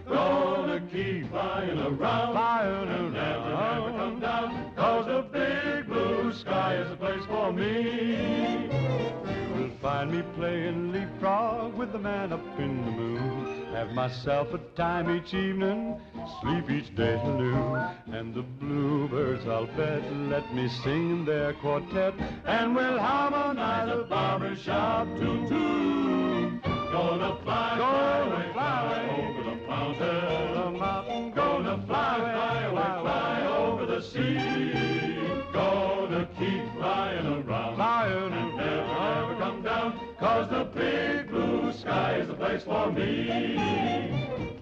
Gonna keep flying around, and never, never come down, 'cause the big blue sky is the place for me. You'll find me playing leapfrog with the man up in the moon. Have myself a time each evening, sleep each day till noon. And the bluebirds I'll bet let me sing their quartet, and we'll harmonize a barbershop toot-toot. Gonna fly, fly away, over the mountain. Gonna fly, fly away, fly over the sea. Gonna keep flying around, and never, never come down, 'cause the big blue sky is the place for me.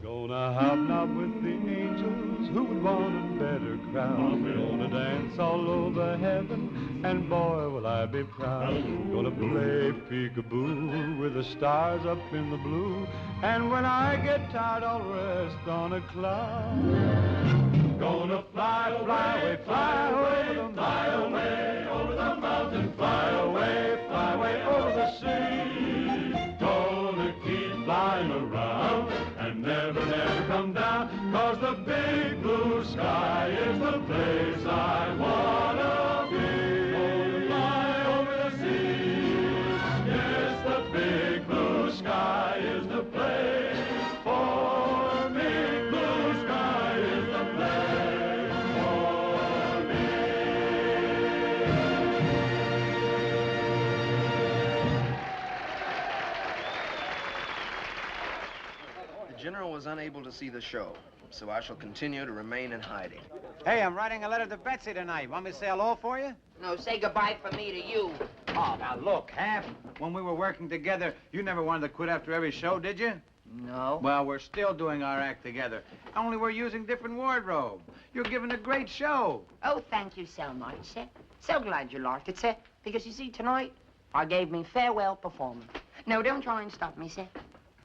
Gonna Gonna hobnob with the angels, who would want a better crown? Gonna dance all over heaven, and boy, will I be proud. Gonna play peekaboo with the stars up in the blue, and when I get tired, I'll rest on a cloud. Gonna fly, fly away, fly away, fly away over the mountain, fly away over the sea. Gonna keep flying around and never, never come down, 'cause the big blue sky is the place I wanna be. Gonna fly over the seas, yes, the big blue sky is the place for me. Blue sky is the place for me. The General was unable to see the show, so I shall continue to remain in hiding. Hey, I'm writing a letter to Betsy tonight. Want me to say hello for you? No, say goodbye from me to you. Oh, now look, Hap, when we were working together, you never wanted to quit after every show, did you? No. Well, we're still doing our act together, only we're using different wardrobe. You're giving a great show. Oh, thank you so much, sir. So glad you liked it, sir. Because you see, tonight, I gave me farewell performance. No, don't try and stop me, sir.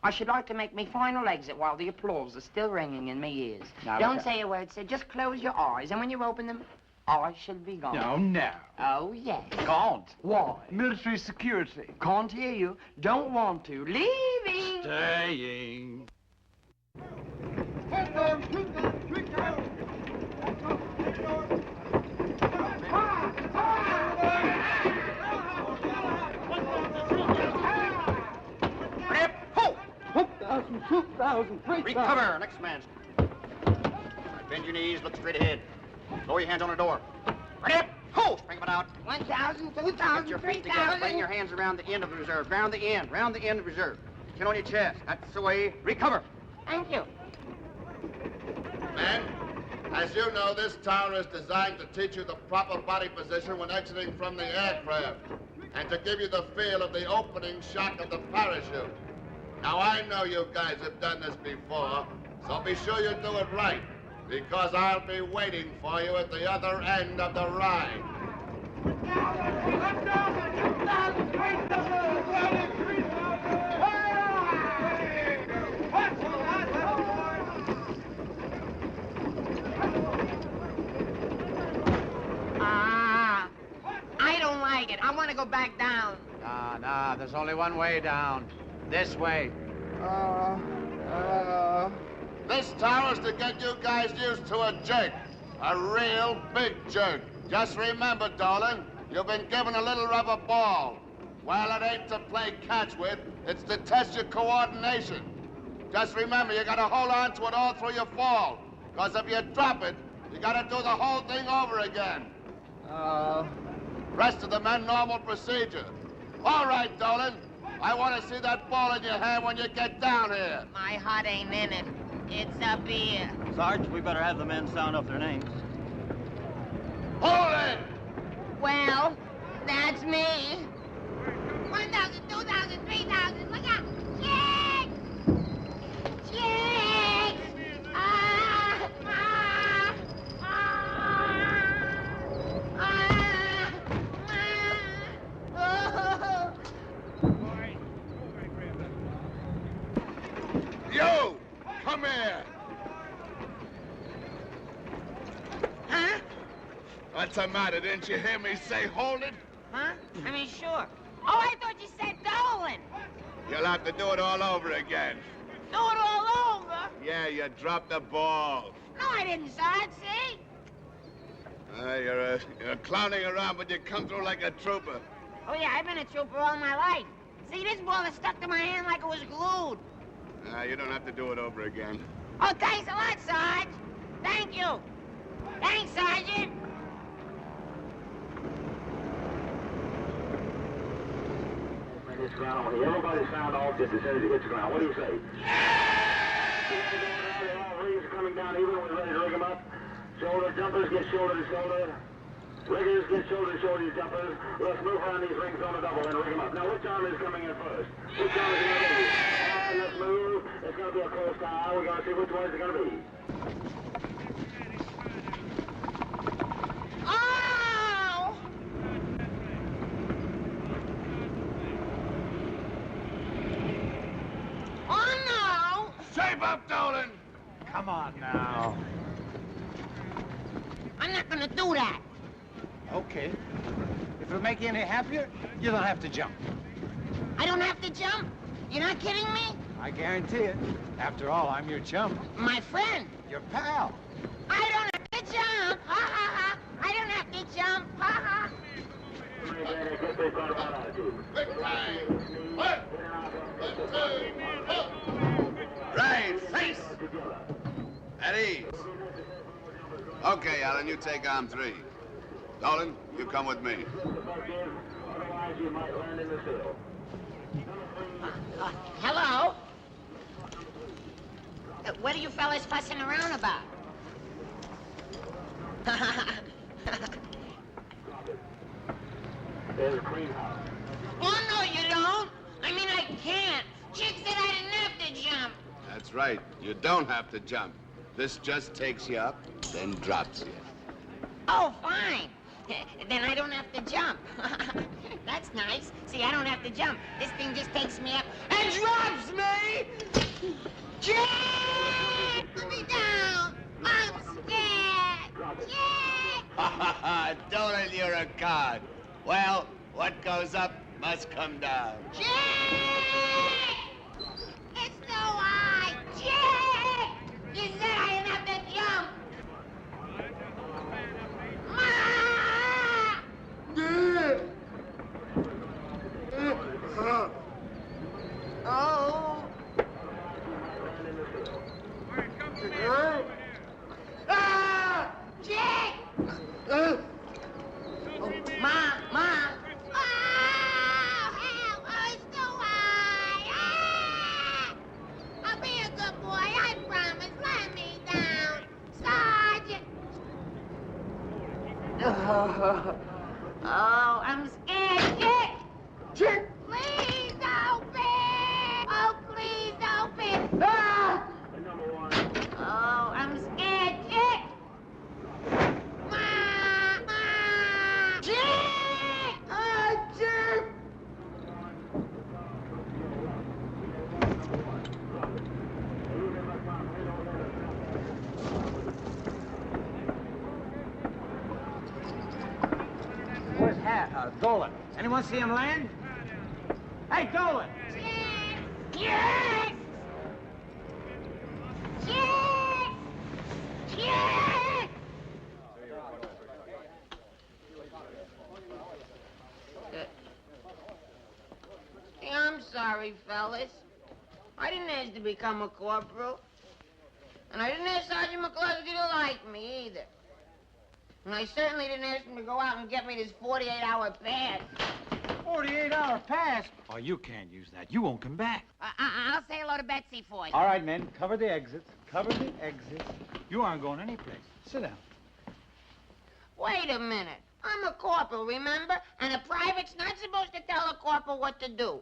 I should like to make me final exit while the applause is still ringing in my ears. Now, Don't look, say a word, sir. Just close your eyes, and when you open them, I shall be gone. No. Oh, yes. Can't. Why? Military security. Can't hear you. Don't want to. Leaving. Staying. Recover, next man. All right, bend your knees, look straight ahead. Lower your hands on the door. Ready up, ho! Spring it out. 1,000, Get 2,000, your feet together. Bring 3,000. your hands around the end of the reserve. Round the end of the reserve. Chin on your chest. That's the way. Recover. Thank you. Men, as you know, this tower is designed to teach you the proper body position when exiting from the aircraft, and to give you the feel of the opening shock of the parachute. Now, I know you guys have done this before, so be sure you do it right, because I'll be waiting for you at the other end of the ride. I don't like it. I want to go back down. Nah, there's only one way down. This way. This tower's to get you guys used to a jerk. A real big jerk. Just remember, darling, you've been given a little rubber ball. Well, it ain't to play catch with, it's to test your coordination. Just remember, you gotta hold on to it all through your fall. Because if you drop it, you gotta do the whole thing over again. Rest of the men, normal procedure. All right, Dolan. I want to see that ball in your hand when you get down here. My heart ain't in it. It's up here. Sarge, we better have the men sound off their names. Hold it! Well, that's me. 1,000, 2,000, 3,000. Look out! Chicks! Chicks! You! Come here! Huh? What's the matter? Didn't you hear me say hold it? Huh? I mean, sure. Oh, I thought you said Dolan. You'll have to do it all over again. Do it all over? Yeah, you dropped the ball. No, I didn't, Sarge, see? You're clowning around, but you come through like a trooper. Oh, yeah, I've been a trooper all my life. See, this ball is stuck to my hand like it was glued. You don't have to do it over again. Oh, thanks a lot, Sarge. Thank you. Thanks, Sergeant. Everybody sound off just as soon as it hits the ground. What do you say? All rings coming down even. We're ready to rig them up. Shoulder jumpers get shoulder to shoulder. Riggers get shoulder to shoulder jumpers. Let's move around these rings on a double and rig them up. Now, which arm is coming in first? Which arm is going to be? Let's move. It's going to going to be a close call. We're going to see which ones are going to be. Oh! Oh, no! Shape up, Dolan! Come on now. I'm not going to do that. Okay. If it'll make you any happier, you don't have to jump. I don't have to jump? You're not kidding me? I guarantee it. After all, I'm your chum. My friend. Your pal. I don't have to jump. Ha, ha, ha. I don't have to jump. Ha, ha. Right, face! At ease. Okay, Alan, you take arm 3. Dolan, you come with me. Otherwise, you might land in the field. Hello? What are you fellas fussing around about? There's a clean house. Oh, no, you don't. I mean, I can't. Chick said I didn't have to jump. That's right. You don't have to jump. This just takes you up, then drops you. Oh, fine. Then I don't have to jump. That's nice. See, I don't have to jump. This thing just takes me up and drops me! Jack! Put me down! I'm scared! Jack! Dolan, you're a card. Well, what goes up must come down. Jack! It's so high! Jack! You said I didn't have to jump! Oh! Ah! Jack! Mom! Mom! Oh, help! Oh, it's too high! Ah! I'll be a good boy, I promise. Let me down. Sergeant! Oh, I'm scared, Jack! Jack! Please open! Oh, please open! Ah! Oh, I'm scared, Jack! Mama! Jack! Oh, Jack! Where's Dolan? Anyone see him land? Hey, Dolan! Jack! Jack! Jack! I'm sorry, fellas. I didn't ask to become a corporal. And I didn't ask Sergeant McCluskey to like me, either. And I certainly didn't ask him to go out and get me this 48-hour pass. 48-hour pass? Oh, you can't use that. You won't come back. I'll say hello to Betsy for you. All right, men, cover the exits. Cover the exits. You aren't going anyplace. Sit down. Wait a minute. I'm a corporal, remember? And a private's not supposed to tell a corporal what to do.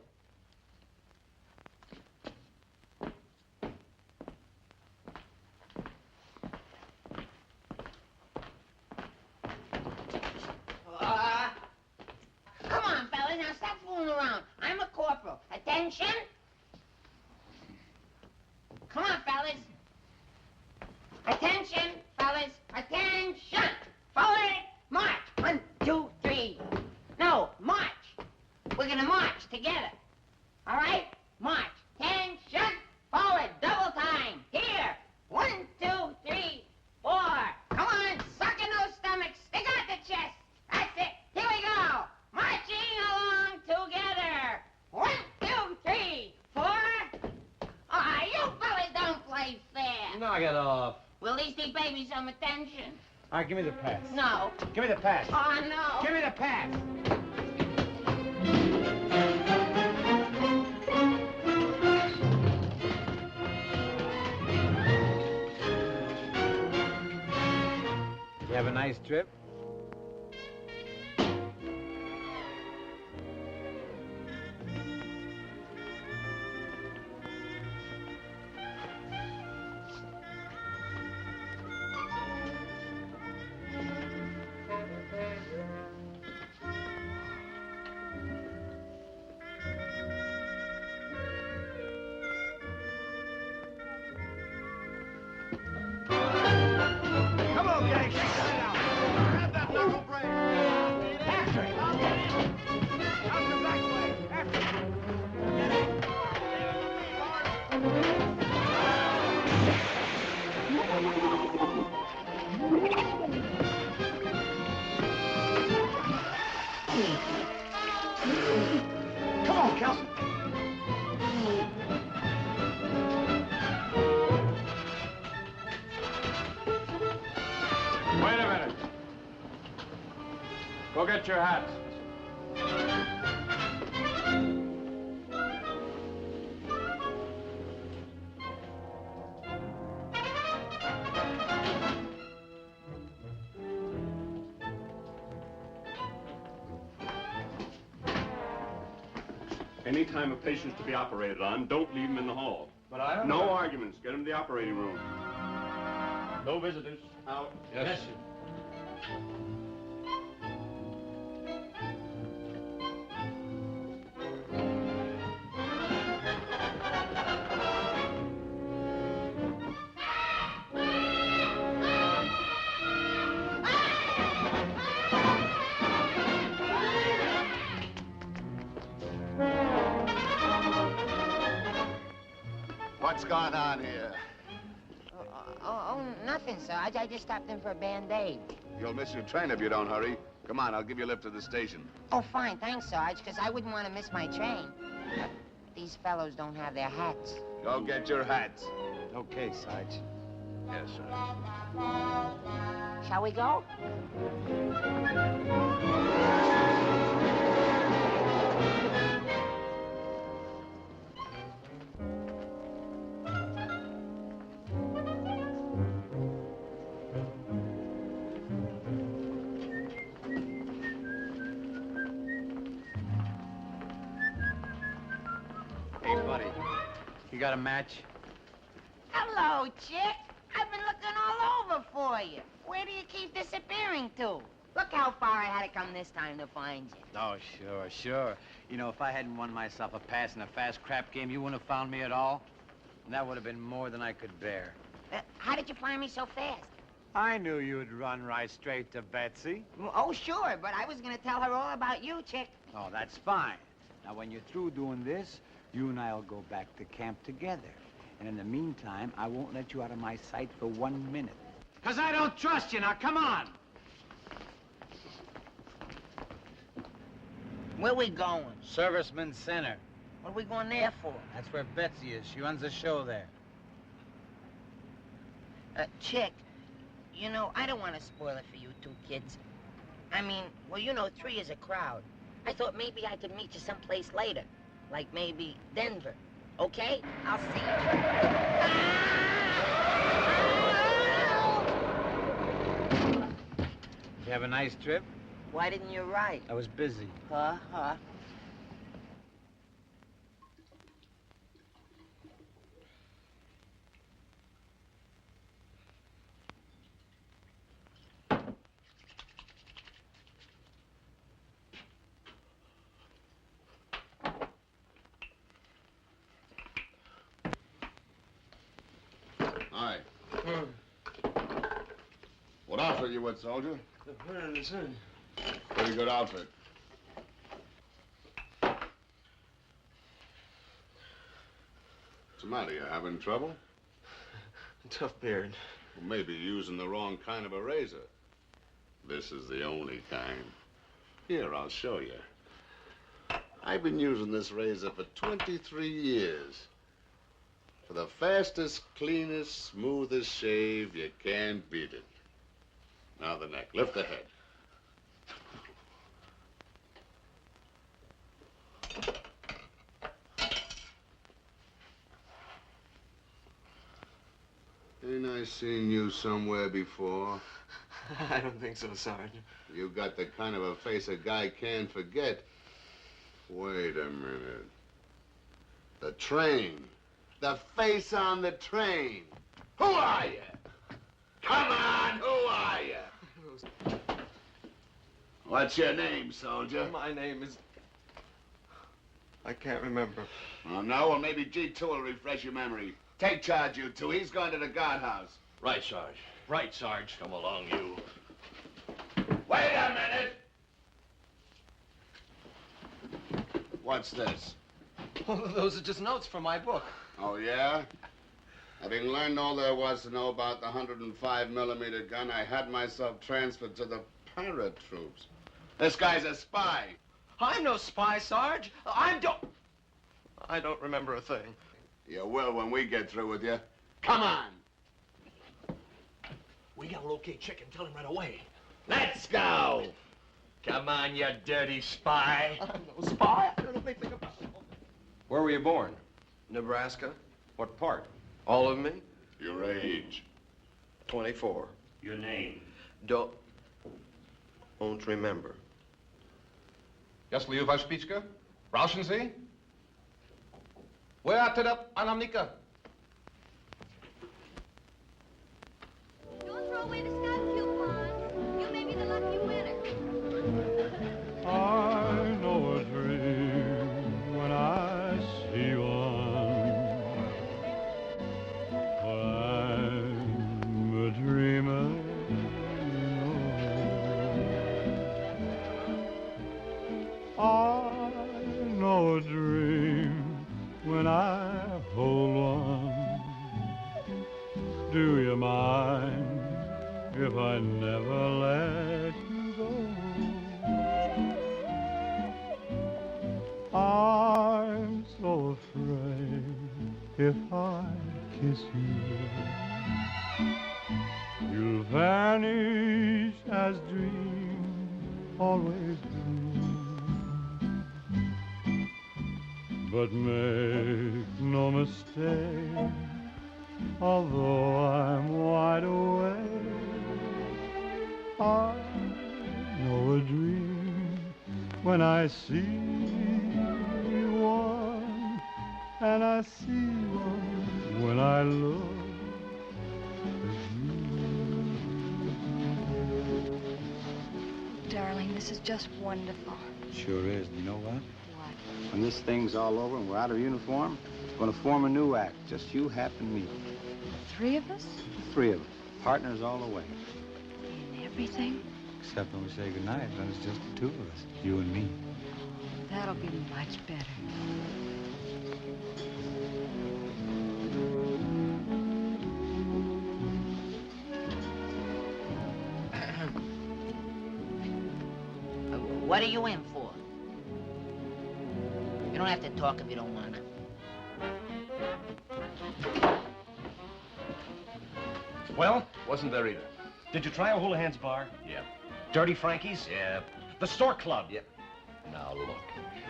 Come on, fellas, now stop fooling around. I'm a corporal. Attention. Come on, fellas. Attention, fellas. Attention. Forward. March. 1, 2, 3. No, march. We're gonna march together. All right? March. Attention. Forward. Double time. Here. 1, 2, 3, 4. Come on, suck in those stomachs. Stick out the chest. That's it. Here we go. Marching along together. 1, 2, 3, 4. Ah, you fellas don't play fair. Knock it off. Will at least he pay me some attention? All right, give me the pass. No. Give me the pass. Oh, no. Give me the pass. You have a nice trip? Kelson. Wait a minute. Go get your hats. Anytime a patient's to be operated on, don't leave him in the hall. But I don't No know. arguments. Get him to the operating room. No visitors. Out. Yes, What's going on here? Oh, nothing, sir. I just stopped in for a Band-Aid. You'll miss your train if you don't hurry. Come on, I'll give you a lift to the station. Oh, fine. Thanks, Sarge, because I wouldn't want to miss my train. These fellows don't have their hats. Go get your hats. Okay, Sarge. Yes, sir. Shall we go? Hey, buddy. You got a match? Hello, chick. I've been looking all over for you. Where do you keep disappearing to? Look how far I had to come this time to find you. Oh, sure. You know, if I hadn't won myself a pass in a fast crap game, you wouldn't have found me at all. And that would have been more than I could bear. How did you find me so fast? I knew you'd run right straight to Betsy. Oh, sure, but I was going to tell her all about you, chick. Oh, that's fine. Now, when you're through doing this, you and I'll go back to camp together. And in the meantime, I won't let you out of my sight for 1 minute. 'Cause I don't trust you. Now, come on. Where we going? Serviceman Center. What are we going there for? That's where Betsy is. She runs the show there. Chick, you know, I don't want to spoil it for you two kids. I mean, well, you know, 3 is a crowd. I thought maybe I could meet you someplace later. Like maybe Denver. Okay? I'll see you. Did you have a nice trip? Why didn't you write? I was busy. Huh? Hi. What outfit you with, soldier? The bird in the sun. Pretty good outfit. What's the matter? You having trouble? Tough beard. Well, maybe you're using the wrong kind of a razor. This is the only kind. Here, I'll show you. I've been using this razor for 23 years. For the fastest, cleanest, smoothest shave, you can't beat it. Now the neck. Lift the head. Ain't I seen you somewhere before? I don't think so, Sergeant. You got the kind of a face a guy can't forget. Wait a minute. The train. The face on the train. Who are you? Come on, who are you? What's your name, soldier? My name is... I can't remember. Oh, no? Well, maybe G2 will refresh your memory. Take charge, you two. He's going to the guardhouse. Right, Sarge. Right, Sarge. Come along, you. Wait a minute! What's this? Oh, those are just notes from my book. Oh, yeah? Having learned all there was to know about the 105mm gun, I had myself transferred to the paratroops. This guy's a spy. I'm no spy, Sarge. I'm I don't remember a thing. You will when we get through with you. Come on. We gotta locate Chick and tell him right away. Let's go. Come on, you dirty spy. I'm no spy. I don't know anything about it. Where were you born? Nebraska. What part? All of me? Your age? 24. Your name? Won't remember. Если you Vaspitska? Rauschen Sie? Where to the Anamnika? Don't throw away the scout coupons. You may be the lucky winner. I know a dream when I see one. I'm a dreamer. I know a dream when I hold one. Do you mind if I never let you go? I'm so afraid if I kiss you, you'll vanish as dreams always do. But make no mistake, although I'm wide awake, I know a dream when I see one, and I see one when I look at you. Darling, this is just wonderful. Sure is. And you know what? What? When this thing's all over and we're out of uniform, we're going to form a new act. Just you, Hap, and me. Three of us? Three of us. Partners all the way. In everything? Except when we say goodnight, then it's just the two of us. You and me. That'll be much better. What are you in for? You don't have to talk if you don't want to. Well, wasn't there either. Did you try O'Houlihan's bar? Yeah. Dirty Frankie's? Yeah. The Stork Club? Yeah. Now, look.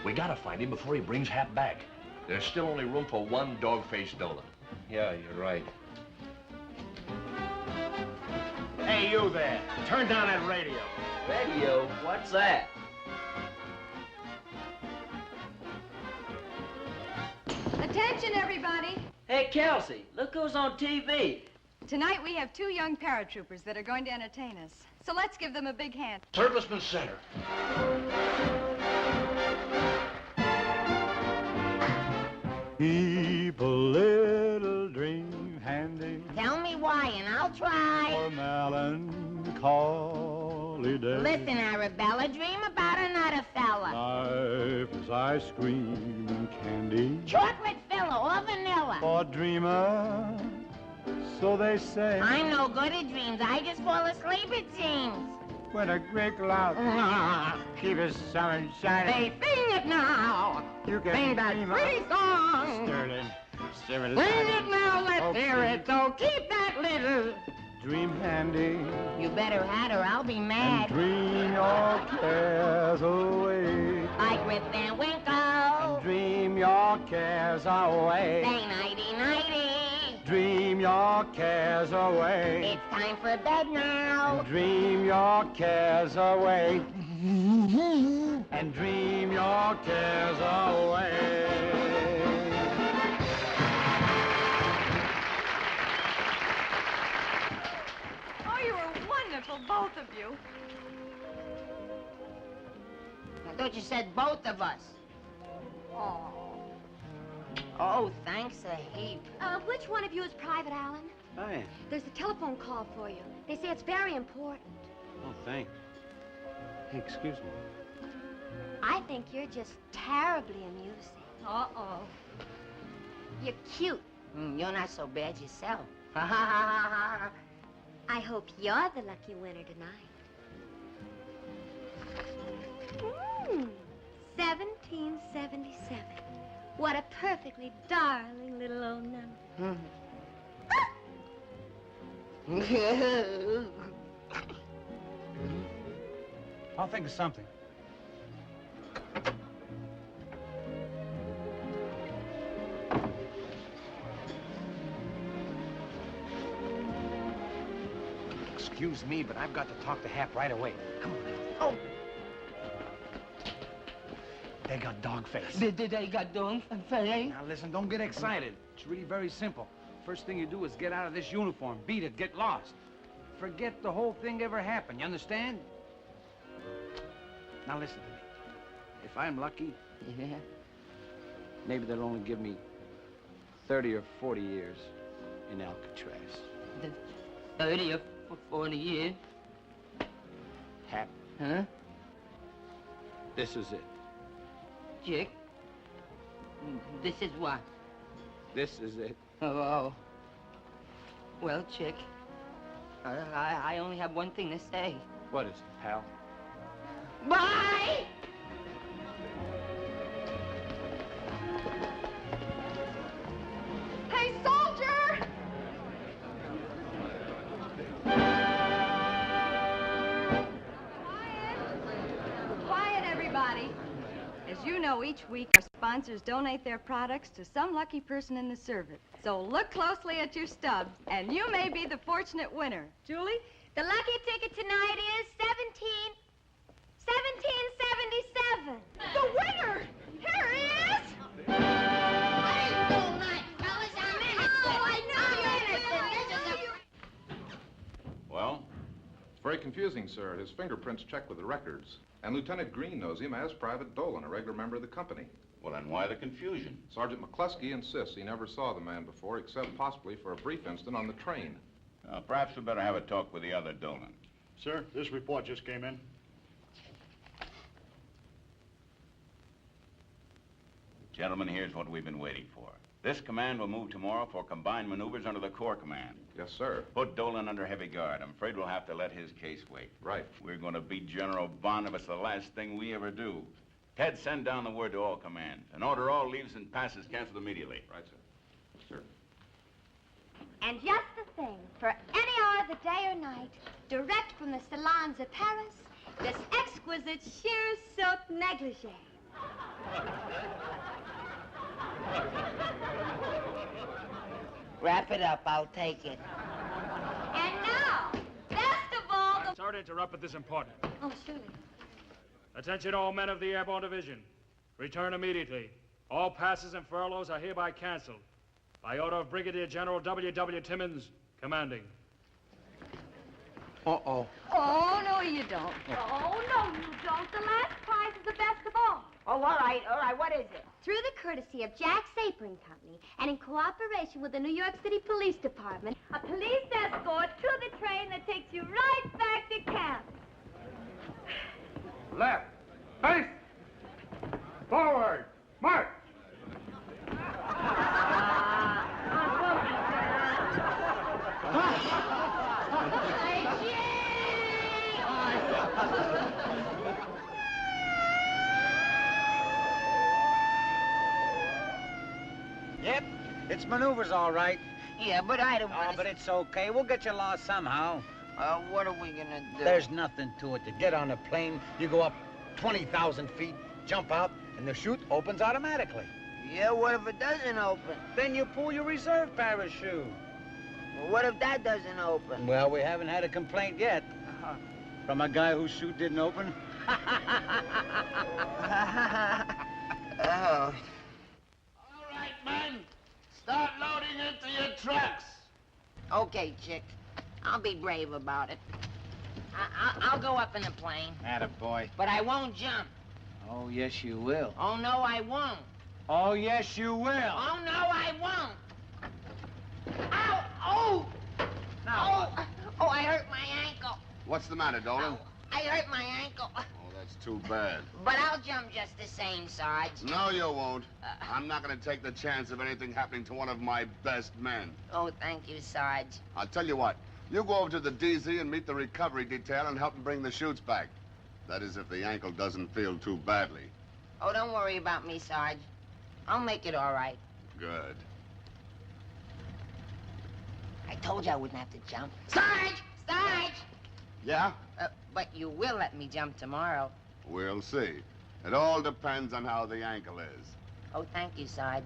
We gotta find him before he brings Hap back. There's still only room for one dog-faced Dolan. Yeah, you're right. Hey, you there. Turn down that radio. Radio? What's that? Attention, everybody. Hey, Kelsey, look who's on TV. Tonight we have two young paratroopers that are going to entertain us. So let's give them a big hand. Serviceman Center. Keep a little dream handy Tell me why, and I'll try. for melancholy days. Listen, Arabella, dream about another fella. Life is ice cream and candy Chocolate filler or vanilla. for dreamers, so they say. I'm no good at dreams. I just fall asleep, it seems. When a great cloud keep the sun shining. They sing it now. You can Sing that dream pretty of song. Sterling, Sing it now, let's hear it. So keep that little. Dream handy You better hat or I'll be and mad. dream your cares away. Like Rip Van Winkle. And dream your cares away. Say nighty-nighty. Dream your cares away. It's time for bed now. And dream your cares away. And dream your cares away. Oh, you were wonderful, both of you. I thought you said both of us. Oh. Oh, thanks a heap. Which one of you is Private Allen? Hi. There's a telephone call for you. They say it's very important. Oh, thanks. Hey, excuse me. I think you're just terribly amusing. Uh-oh. You're cute. You're not so bad yourself. I hope you're the lucky winner tonight. 1777. What a perfectly darling little old nun. I'll think of something. Excuse me, but I've got to talk to Hap right away. Come on. Oh. They got dog face. They got dog face? Now listen, don't get excited. It's really very simple. First thing you do is get out of this uniform, beat it, get lost. Forget the whole thing ever happened, you understand? Now listen to me. If I'm lucky, maybe they'll only give me 30 or 40 years in Alcatraz. 30 or 40 years? Hap. Huh? This is it. Chick? This is what? This is it. Oh. Well, Chick, I only have one thing to say. What is it, pal? Bye! Hey, soldier! Quiet, everybody. As you know, each week our sponsors donate their products to some lucky person in the service. So look closely at your stubs, and you may be the fortunate winner. Julie? The lucky ticket tonight is 1777. The winner! Here he is! Well, it's very confusing, sir. His fingerprints check with the records. And Lieutenant Green knows him as Private Dolan, a regular member of the company. Well, then why the confusion? Sergeant McCluskey insists he never saw the man before, except possibly for a brief instant on the train. Perhaps we better have a talk with the other Dolan. Sir, this report just came in. Gentlemen, here's what we've been waiting for. This command will move tomorrow for combined maneuvers under the Corps Command. Yes, sir. Put Dolan under heavy guard. I'm afraid we'll have to let his case wait. Right. We're going to beat General Barnabas, the last thing we ever do. Ted, send down the word to all commands and order all leaves and passes canceled immediately. Right, sir. Sir. And just the thing, for any hour of the day or night, direct from the salons of Paris, this exquisite sheer silk negligee. Wrap it up, I'll take it. And now, best of all, the... Sorry to interrupt, but this is important. Oh, surely. Attention all men of the Airborne Division. Return immediately. All passes and furloughs are hereby canceled. By order of Brigadier General W.W. Timmons, commanding. Uh-oh. Oh, no, you don't. Oh, no, you don't. The last prize is the best of all. Oh, all right. What is it? Through the courtesy of Jack's Apron Company and in cooperation with the New York City Police Department, a police escort to the train that takes you right back to camp. Left. Face. Forward. March. Yep, it's maneuvers all right. Yeah, but I don't want but it's okay. We'll get you lost somehow. What are we gonna do? There's nothing to it. You get on a plane, you go up 20,000 feet, jump out, and the chute opens automatically. Yeah, what if it doesn't open? Then you pull your reserve parachute. Well, what if that doesn't open? Well, we haven't had a complaint yet. From a guy whose chute didn't open. Oh. All right, men. Start loading into your trucks. Okay, Chick. I'll be brave about it. I'll go up in the plane. Attaboy. But I won't jump. Oh, yes, you will. Oh, no, I won't. Oh, yes, you will. Oh, no, I won't. Ow! Oh! Now, Oh, I hurt my ankle. What's the matter, Dolan? I hurt my ankle. Oh, that's too bad. But I'll jump just the same, Sarge. No, you won't. I'm not going to take the chance of anything happening to one of my best men. Oh, thank you, Sarge. I'll tell you what. You go over to the DZ and meet the recovery detail and help them bring the chutes back. That is, if the ankle doesn't feel too badly. Oh, don't worry about me, Sarge. I'll make it all right. Good. I told you I wouldn't have to jump. Sarge! Sarge! Yeah? But you will let me jump tomorrow. We'll see. It all depends on how the ankle is. Oh, thank you, Sarge.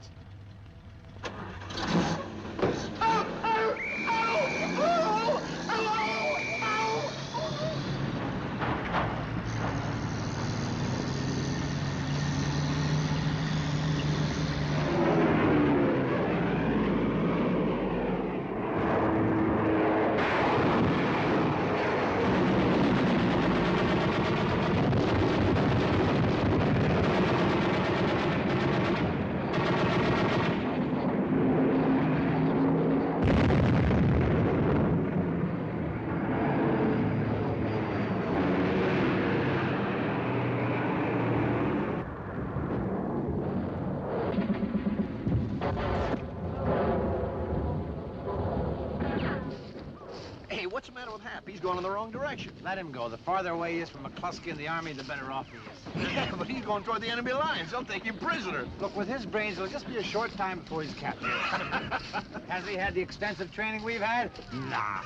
Hey, what's the matter with Hap? He's going in the wrong direction. Let him go. The farther away he is from McCluskey and the army, the better off he is. Yeah, but he's going toward the enemy lines. They'll take him prisoner. Look, with his brains, it'll just be a short time before he's captured. Has he had the extensive training we've had? Nah.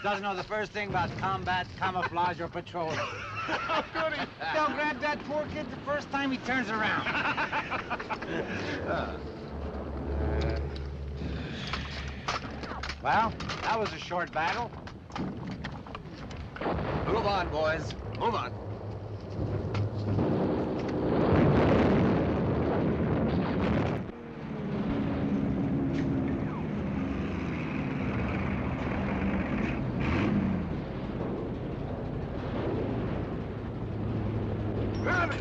Doesn't know the first thing about combat, camouflage, or patrolling. How could he? They'll grab that poor kid the first time he turns around. Well, that was a short battle. Move on, boys. Move on. Grab it!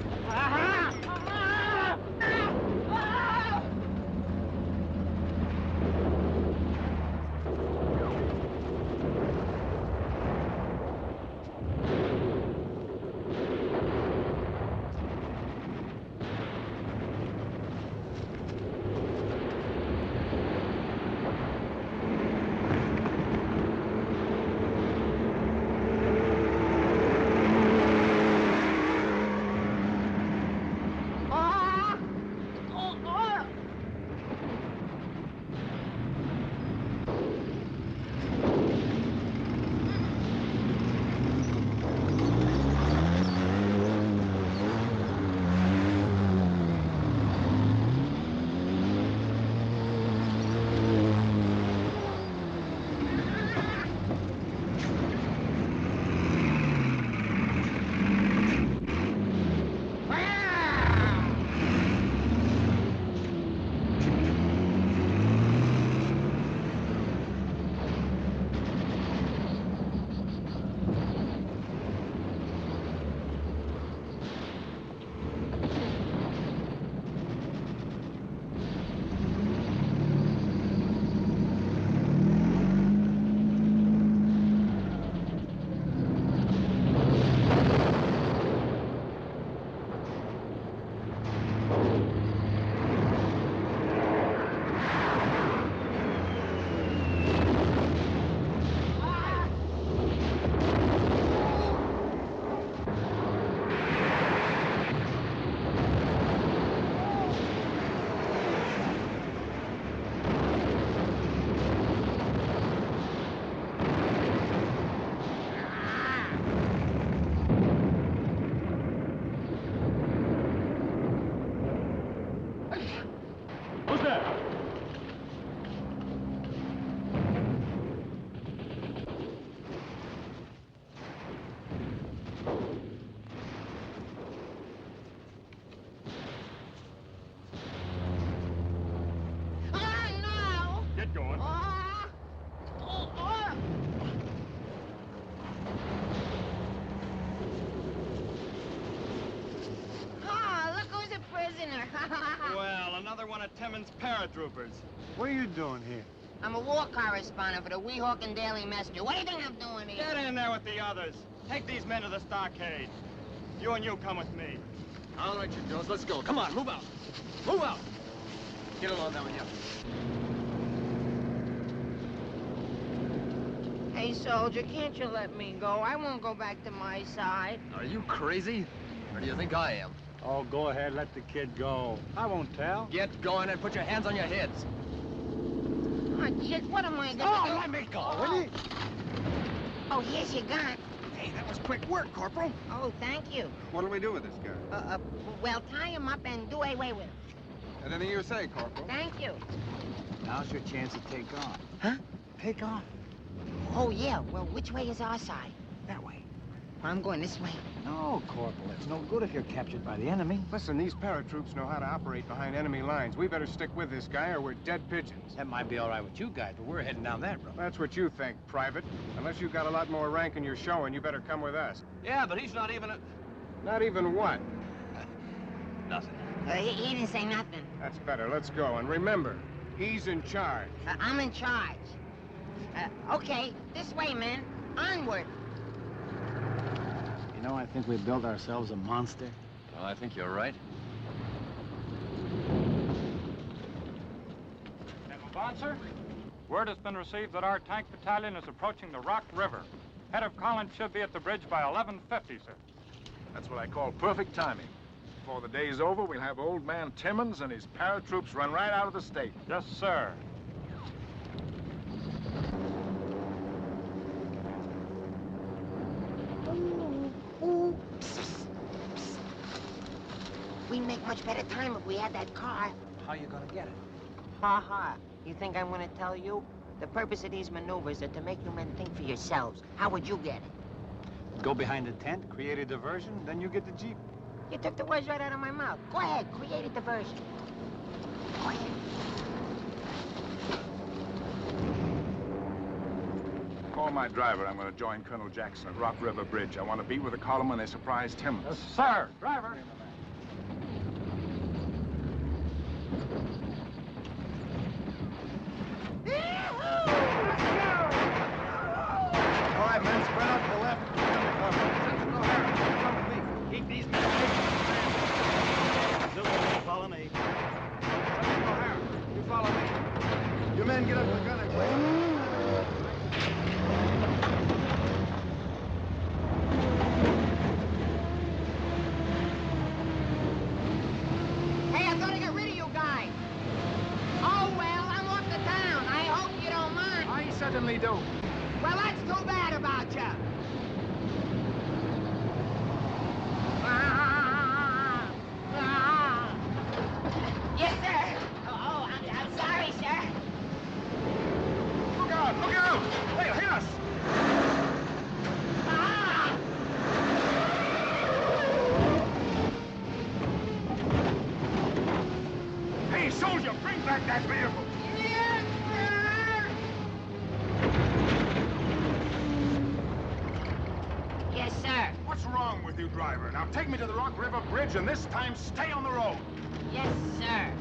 Well, another one of Timmons' paratroopers. What are you doing here? I'm a war correspondent for the Weehawken Daily Messenger. What do you think I'm doing here? Get in there with the others. Take these men to the stockade. You and you come with me. All right, you girls, let's go. Come on, move out. Move out. Get along there with you. Hey, soldier, can't you let me go? I won't go back to my side. Are you crazy? Or do you think I am? Oh, go ahead, let the kid go. I won't tell. Get going and put your hands on your heads. Oh, Chick, what am I gonna do? Oh, let me go, will you? Oh, here's your gun. Hey, that was quick work, Corporal. Oh, thank you. What'll we do with this guy? Well, tie him up and do away with him. Anything you say, Corporal. Thank you. Now's your chance to take off. Huh? Take off. Oh, yeah. Well, which way is our side? That way. I'm going this way. No, Corporal, it's no good if you're captured by the enemy. Listen, these paratroops know how to operate behind enemy lines. We better stick with this guy or we're dead pigeons. That might be all right with you guys, but we're heading down that road. That's what you think, Private. Unless you've got a lot more rank in your showing, you better come with us. Yeah, but he's not even a... Not even what? Nothing. He didn't say nothing. That's better. Let's go. And remember, he's in charge. I'm in charge. Okay, this way, men. Onward. You know, I think we built ourselves a monster. Well, I think you're right. Bon, sir? Word has been received that our tank battalion is approaching the Rock River. Head of column should be at the bridge by 11:50, sir. That's what I call perfect timing. Before the day's over, we'll have old man Timmons and his paratroops run right out of the state. Yes, sir. Ooh. Psst, psst, psst. We'd make much better time if we had that car. How you gonna get it? Ha ha. You think I want to tell you? The purpose of these maneuvers are to make you men think for yourselves. How would you get it? Go behind the tent, create a diversion, then you get the Jeep. You took the words right out of my mouth. Go ahead, create a diversion. Go ahead. Call my driver. I'm going to join Colonel Jackson at Rock River Bridge. I want to be with the column when they surprise Timmons. Yes, sir. Driver. All right, men, spread out to the left. Sergeant O'Hara, come with me. Keep these men away from the fence. Follow me. Sergeant O'Hara, you follow me. You men get up to the gunner, quick. Hey, I thought I got rid of you guys. Oh, well, I'm off to town. I hope you don't mind. I certainly do. Well, that's too bad about you. Yes, sir. Oh, I'm sorry, sir. Look out! Look out! They'll hit us! Hey, soldier, bring back that vehicle! Yes, sir. Yes, sir. What's wrong with you, driver? Now take me to the Rock River Bridge, and this time stay on the road. Yes, sir.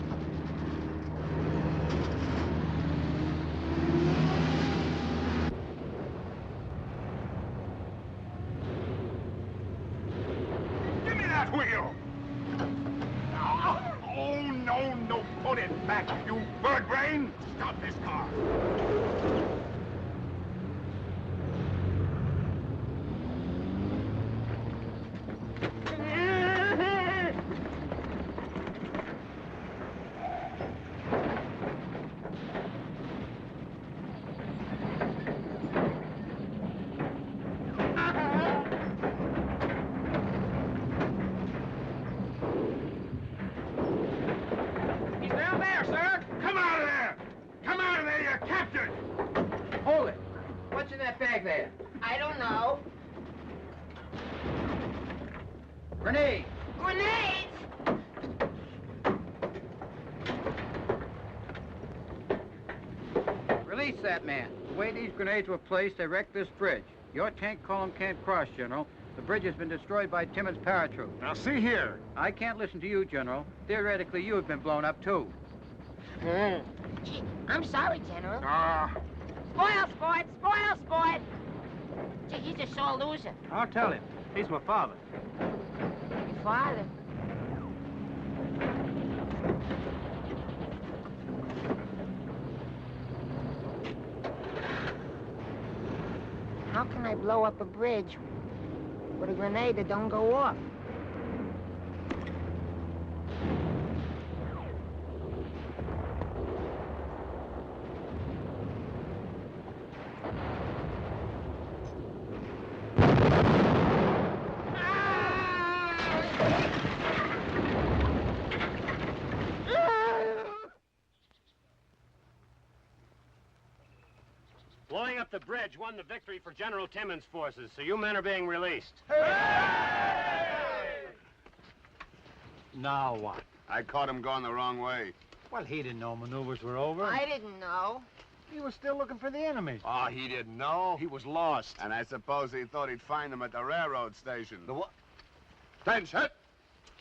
Give me that wheel! Oh, no, put it back, you bird brain! Stop this car! He's down there, sir! Come out of there! Come out of there, you're captured! Hold it. What's in that bag there? I don't know. Grenade! Grenades? Release that man. The way these grenades were placed, they wrecked this bridge. Your tank column can't cross, General. The bridge has been destroyed by Timmons' paratroops. Now, see here. I can't listen to you, General. Theoretically, you have been blown up, too. Gee, I'm sorry, General. Spoil sport! Spoil sport! Gee, he's a sore loser. I'll tell him. He's my father. Your father? How can I blow up a bridge with a grenade that don't go off? Blowing up the bridge won the victory for General Timmons' forces, so you men are being released. Now what? I caught him going the wrong way. Well, he didn't know maneuvers were over. I didn't know. He was still looking for the enemy. Oh, he didn't know. He was lost. And I suppose he thought he'd find them at the railroad station. The what? Bench hit!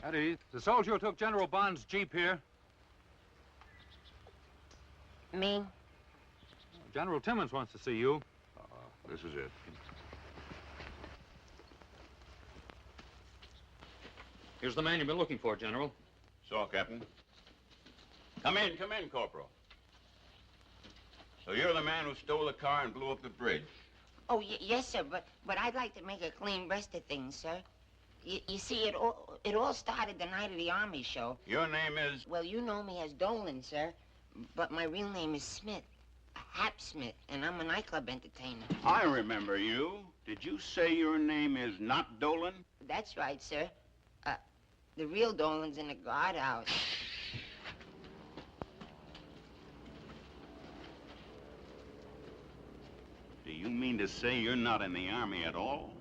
At ease. The soldier who took General Bond's jeep here. Me? General Timmons wants to see you. This is it. Here's the man you've been looking for, General. So, Captain. Come in, Corporal. So you're the man who stole the car and blew up the bridge. Oh, yes, sir, but I'd like to make a clean breast of things, sir. You see, it all started the night of the Army show. Your name is? Well, you know me as Dolan, sir, but my real name is Smith. Hap Smith, and I'm a nightclub entertainer. I remember you. Did you say your name is not Dolan? That's right, sir. The real Dolan's in the guardhouse. Do you mean to say you're not in the Army at all?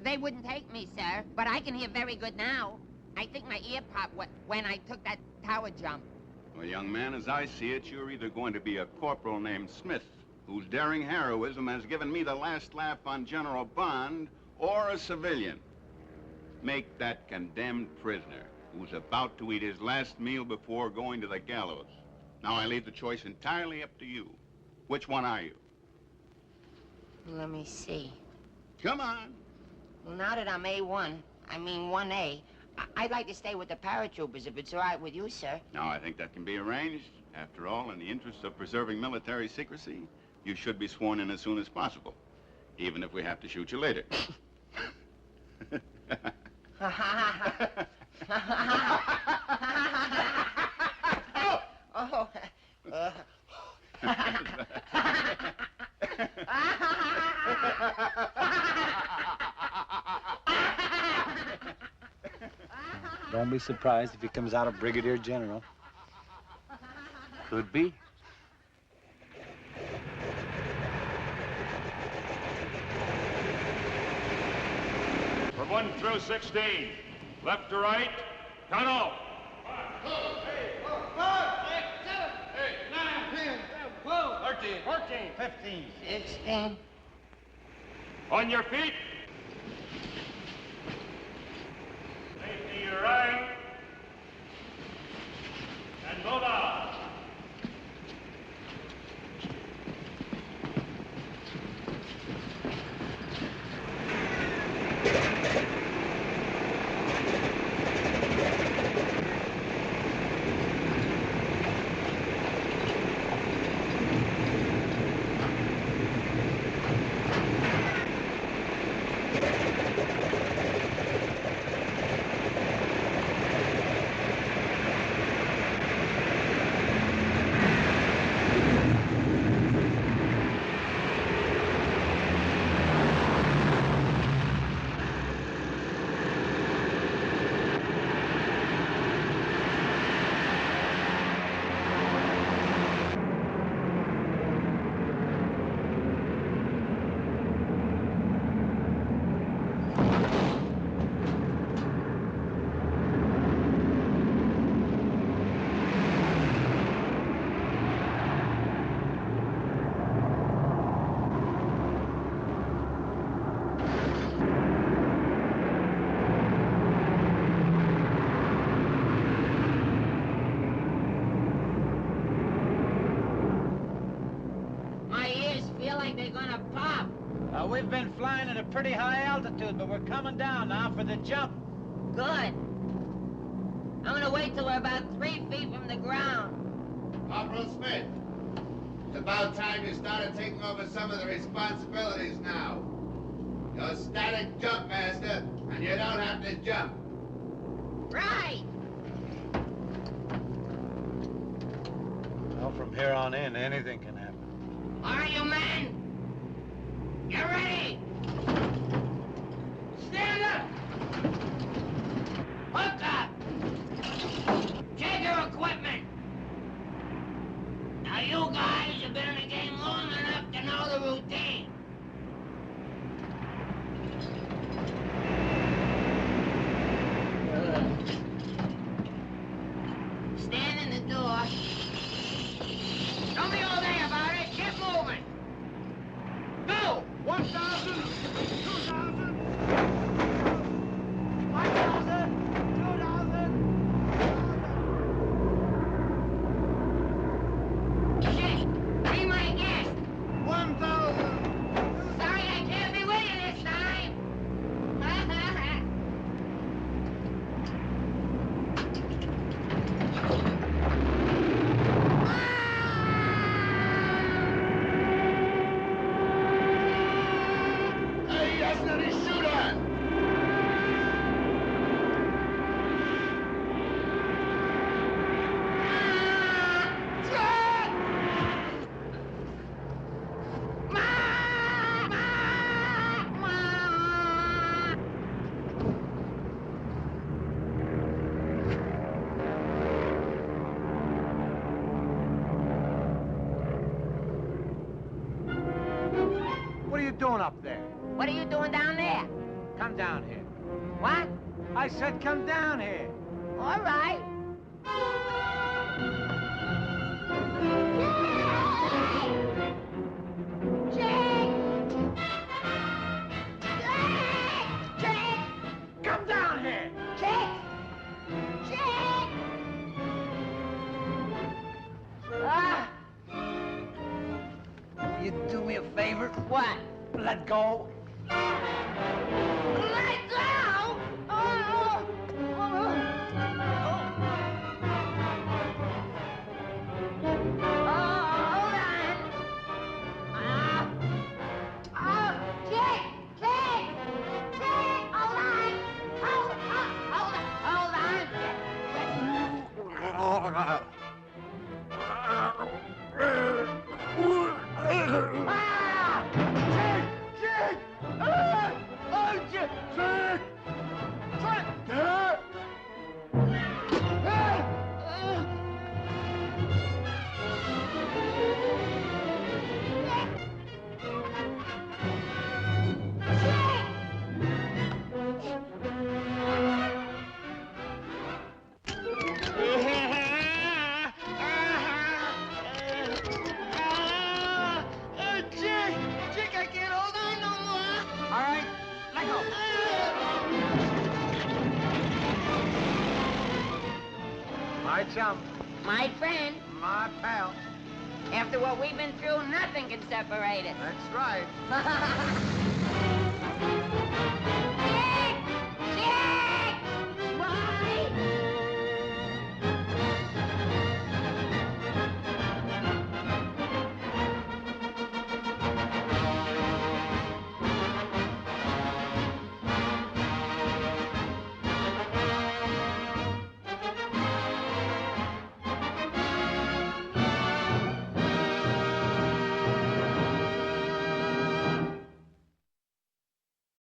They wouldn't take me, sir, but I can hear very good now. I think my ear popped when I took that tower jump. Well, young man, as I see it, you're either going to be a corporal named Smith, whose daring heroism has given me the last laugh on General Bond, or a civilian. Make that condemned prisoner, who's about to eat his last meal before going to the gallows. Now, I leave the choice entirely up to you. Which one are you? Let me see. Come on. Well, now that I'm A1, I mean 1A, I'd like to stay with the paratroopers if it's all right with you, sir. Now, I think that can be arranged. After all, in the interest of preserving military secrecy, you should be sworn in as soon as possible, even if we have to shoot you later. Don't be surprised if he comes out a brigadier general. Could be. From 1 through 16. Left to right. Count off. 5, 6, 7, 8, 9, 10, 12, 13, 14, 15, 16. On your feet. Safety your right. And move out. They're gonna pop. We've been flying at a pretty high altitude, but we're coming down now for the jump. Good. I'm gonna wait till we're about 3 feet from the ground. Corporal Smith, it's about time you started taking over some of the responsibilities now. You're static jump master, and you don't have to jump. Right. Well, from here on in, anything can happen. All right, you men. Get ready. Stand up. Hook up. Check your equipment. Now, you guys have been in the game long enough to know the routine. Tell me all day about it. Get moving. Go! 1,000, 2,000, 1,000, 2,000. Shit! Be my guest. 1,000. Sorry I can't be with you this time. Hey, that's not his shooter! What are you doing up there? What are you doing down there? Come down here. What? I said come down here. All right. Come down here. Ah, You do me a favor? what? Let go. Let go! Hold on. Chick! Hold on! Hold on! Chick, I can't hold on no more. All right, let go. My chum. My friend, My pal. after what we've been through, nothing can separate us. That's right.